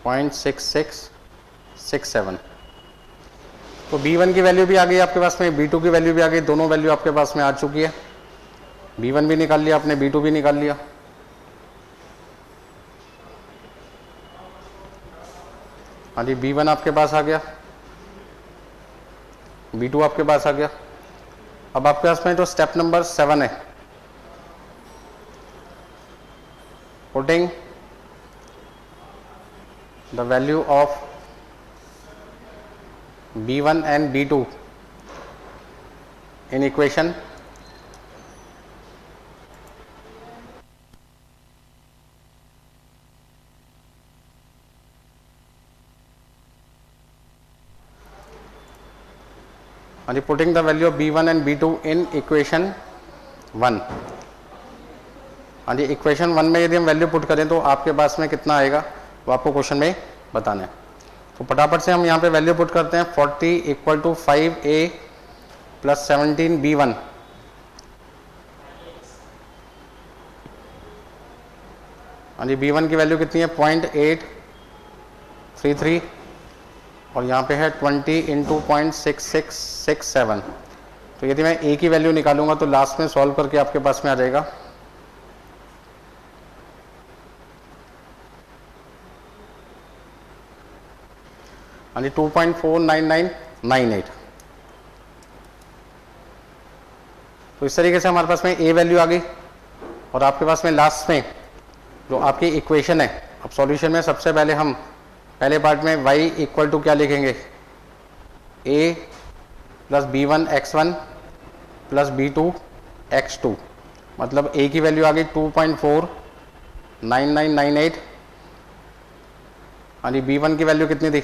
0.6667। तो B1 की वैल्यू भी आ गई आपके पास में, B2 की वैल्यू भी आ गई, दोनों वैल्यू आपके पास में आ चुकी है। B1 भी निकाल लिया आपने, B2 भी निकाल लिया। हाँ जी B1 आपके पास आ गया, B2 आपके पास आ गया। अब आपके पास में जो स्टेप नंबर 7 है, putting the value of B1 and B2 in equation and putting the value of B1 and B2 in equation 1। हाँ जी इक्वेशन 1 में यदि हम वैल्यू पुट करें तो आपके पास में कितना आएगा वो आपको क्वेश्चन में बताना है। तो फटाफट से हम यहाँ पे वैल्यू पुट करते हैं। 40 equal to 5A plus 17 B1। हाँ जी B1 की वैल्यू कितनी है 0.833 और यहाँ पे है 20 इंटू 0.6667। तो यदि मैं A की वैल्यू निकालूंगा तो लास्ट में सॉल्व करके आपके पास में आ जाएगा हाँ जी 2.49998। तो इस तरीके से हमारे पास में A वैल्यू आ गई और आपके पास में लास्ट में जो आपकी इक्वेशन है। अब सॉल्यूशन में सबसे पहले हम पहले पार्ट में y इक्वल टू क्या लिखेंगे a plus B1 x1 plus B2 x2। मतलब a की वैल्यू आ गई 2.49998। हाँ जी B1 की वैल्यू कितनी थी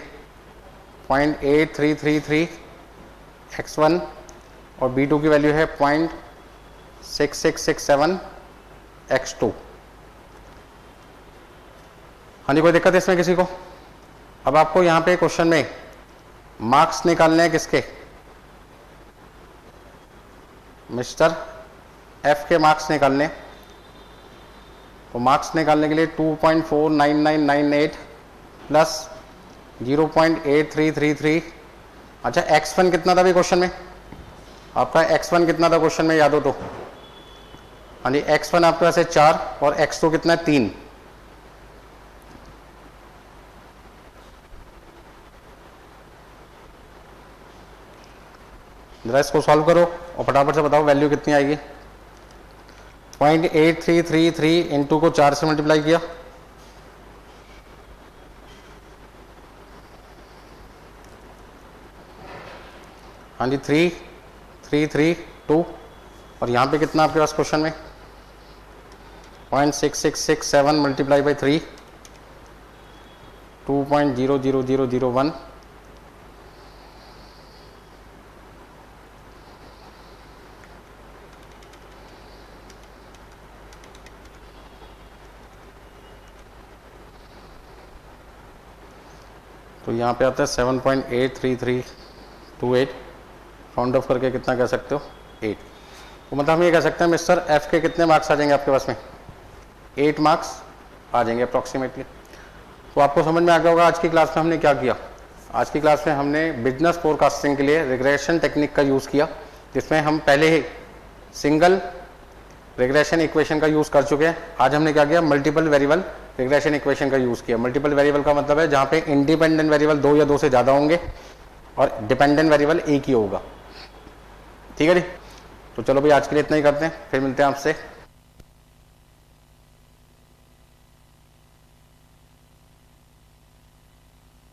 0.8333 x1 और B2 की वैल्यू है 0.6667 x2। हाँ जी कोई दिक्कत है इसमें किसी को? अब आपको यहाँ पे क्वेश्चन में मार्क्स निकालने हैं किसके, मिस्टर एफ के मार्क्स निकालने। तो मार्क्स निकालने के लिए 2.49998 प्लस 0.8333। अच्छा x1 कितना था भी क्वेश्चन में, आपका x1 कितना था क्वेश्चन में याद हो तो? हाँ जी x1 आपके पास है 4 और x2 कितना है 3। जरा इसको सॉल्व करो और फटाफट से बताओ वैल्यू कितनी आएगी। 0.8333 इंटू को 4 से मल्टीप्लाई किया, हाँ जी 3332 और यहाँ पे कितना आपके पास क्वेश्चन में 0.6667 मल्टीप्लाई बाई 3 2.00001। तो यहाँ पे आता है 7.83328 राउंड ऑफ करके कितना कह सकते हो 8। तो मतलब हम ये कह सकते हैं मिस्टर एफ के कितने मार्क्स आ जाएंगे आपके पास में 8 मार्क्स आ जाएंगे अप्रॉक्सीमेटली। तो आपको समझ में आ गया होगा आज की क्लास में हमने क्या किया। आज की क्लास में हमने बिजनेस फोरकास्टिंग के लिए रिग्रेशन टेक्निक का यूज़ किया, जिसमें हम पहले ही सिंगल रिग्रेशन इक्वेशन का यूज़ कर चुके हैं। आज हमने क्या किया मल्टीपल वेरिएबल रिग्रेशन इक्वेशन का यूज़ किया। मल्टीपल वेरिएबल का मतलब है जहाँ पे इंडिपेंडेंट वेरिएबल 2 या 2 से ज़्यादा होंगे और डिपेंडेंट वेरिएबल एक ही होगा। ठीक है जी, तो चलो भाई आज के लिए इतना ही करते हैं, फिर मिलते हैं आपसे